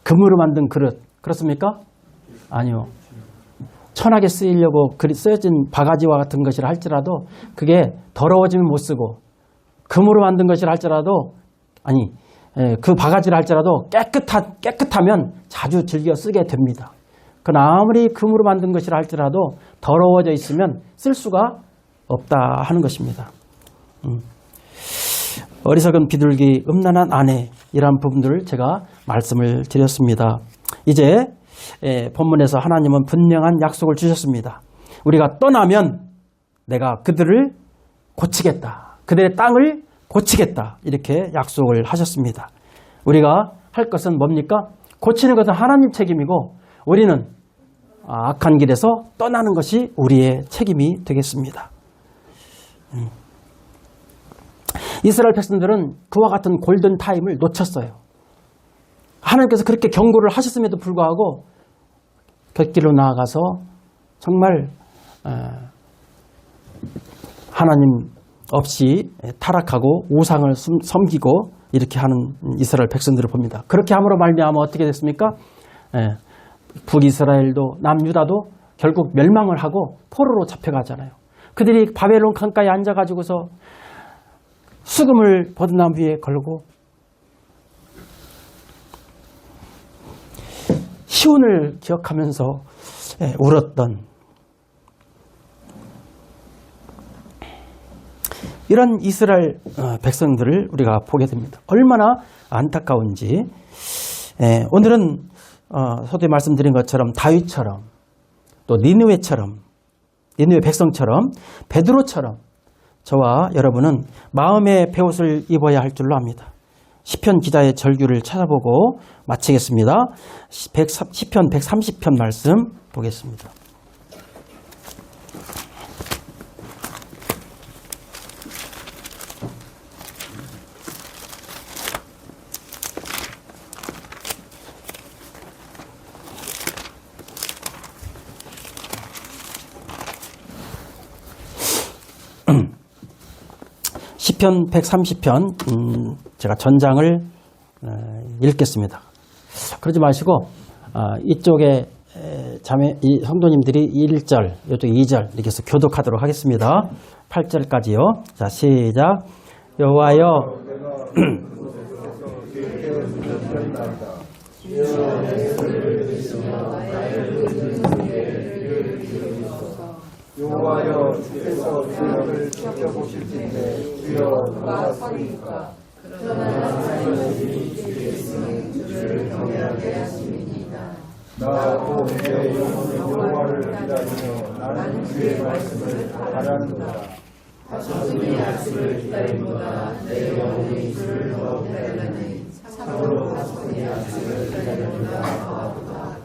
금으로 만든 그릇, 그렇습니까? 아니요. 천하게 쓰이려고 쓰여진 바가지와 같은 것이라 할지라도 그게 더러워지면 못 쓰고, 금으로 만든 것이라 할지라도, 그 바가지를 할지라도 깨끗하면 자주 즐겨 쓰게 됩니다. 그러나 아무리 금으로 만든 것이라 할지라도 더러워져 있으면 쓸 수가 없다 하는 것입니다. 어리석은 비둘기, 음란한 아내, 이러한 부분들을 제가 말씀을 드렸습니다. 이제 본문에서 하나님은 분명한 약속을 주셨습니다. 우리가 떠나면 내가 그들을 고치겠다. 그들의 땅을 고치겠다. 이렇게 약속을 하셨습니다. 우리가 할 것은 뭡니까? 고치는 것은 하나님 책임이고 우리는 악한 길에서 떠나는 것이 우리의 책임이 되겠습니다. 이스라엘 백성들은 그와 같은 골든타임을 놓쳤어요. 하나님께서 그렇게 경고를 하셨음에도 불구하고 곁길로 나아가서 정말 하나님 없이 타락하고 우상을 섬기고 이렇게 하는 이스라엘 백성들을 봅니다. 그렇게 함으로 말미암아 어떻게 됐습니까? 북이스라엘도 남유다도 결국 멸망을 하고 포로로 잡혀가잖아요. 그들이 바벨론 강가에 앉아가지고서 수금을 버드나무 위에 걸고 시온을 기억하면서 울었던 이런 이스라엘 백성들을 우리가 보게 됩니다. 얼마나 안타까운지. 오늘은 서두에 말씀드린 것처럼 다윗처럼 또 니느웨 백성처럼 베드로처럼 저와 여러분은 마음의 베옷을 입어야 할 줄로 압니다. 시편 기자의 절규를 찾아보고 마치겠습니다. 시편 130편 말씀 보겠습니다. 시편 130편 제가 전장을 읽겠습니다. 그러지 마시고 이쪽에 이 성도님들이 1절, 이쪽 2절 이렇게 해서 교독하도록 하겠습니다. 8절까지요. 자, 시작. 여호와여 여호와여 주께서 죄악을 지켜보실진데 주여 누가 서리이까. 그러나 하나님이 주께 있으니 주를 경외하게 하심이니이다. 나도 내 영혼의 여호와를 기다리며 나는 주의 말씀을 바라는도다. 자손이 약속을 기다림보다 내 영혼이 주를 더 기다리니 참으로 자손이 약속을 기다림보다 더하도다.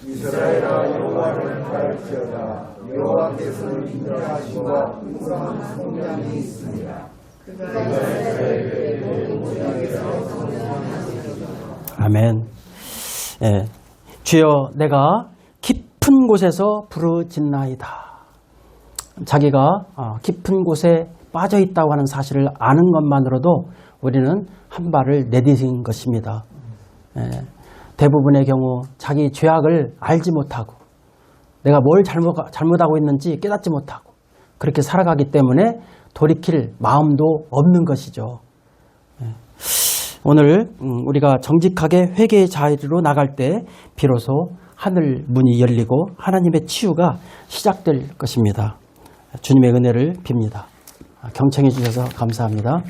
이스라엘아 여호와를 바랄지어다. 여호와께서는 인자하심과 풍성한 성량이 있습니다. 그가 이스라엘에게 모든 지역에서 성장하시리라. 아멘. 주여 내가 깊은 곳에서 부르짖나이다. 자기가 깊은 곳에 빠져 있다고 하는 사실을 아는 것만으로도 우리는 한 발을 내디딘 것입니다. 대부분의 경우 자기 죄악을 알지 못하고 내가 뭘 잘못하고 있는지 깨닫지 못하고 그렇게 살아가기 때문에 돌이킬 마음도 없는 것이죠. 오늘 우리가 정직하게 회개의 자리로 나갈 때 비로소 하늘 문이 열리고 하나님의 치유가 시작될 것입니다. 주님의 은혜를 빕니다. 경청해 주셔서 감사합니다.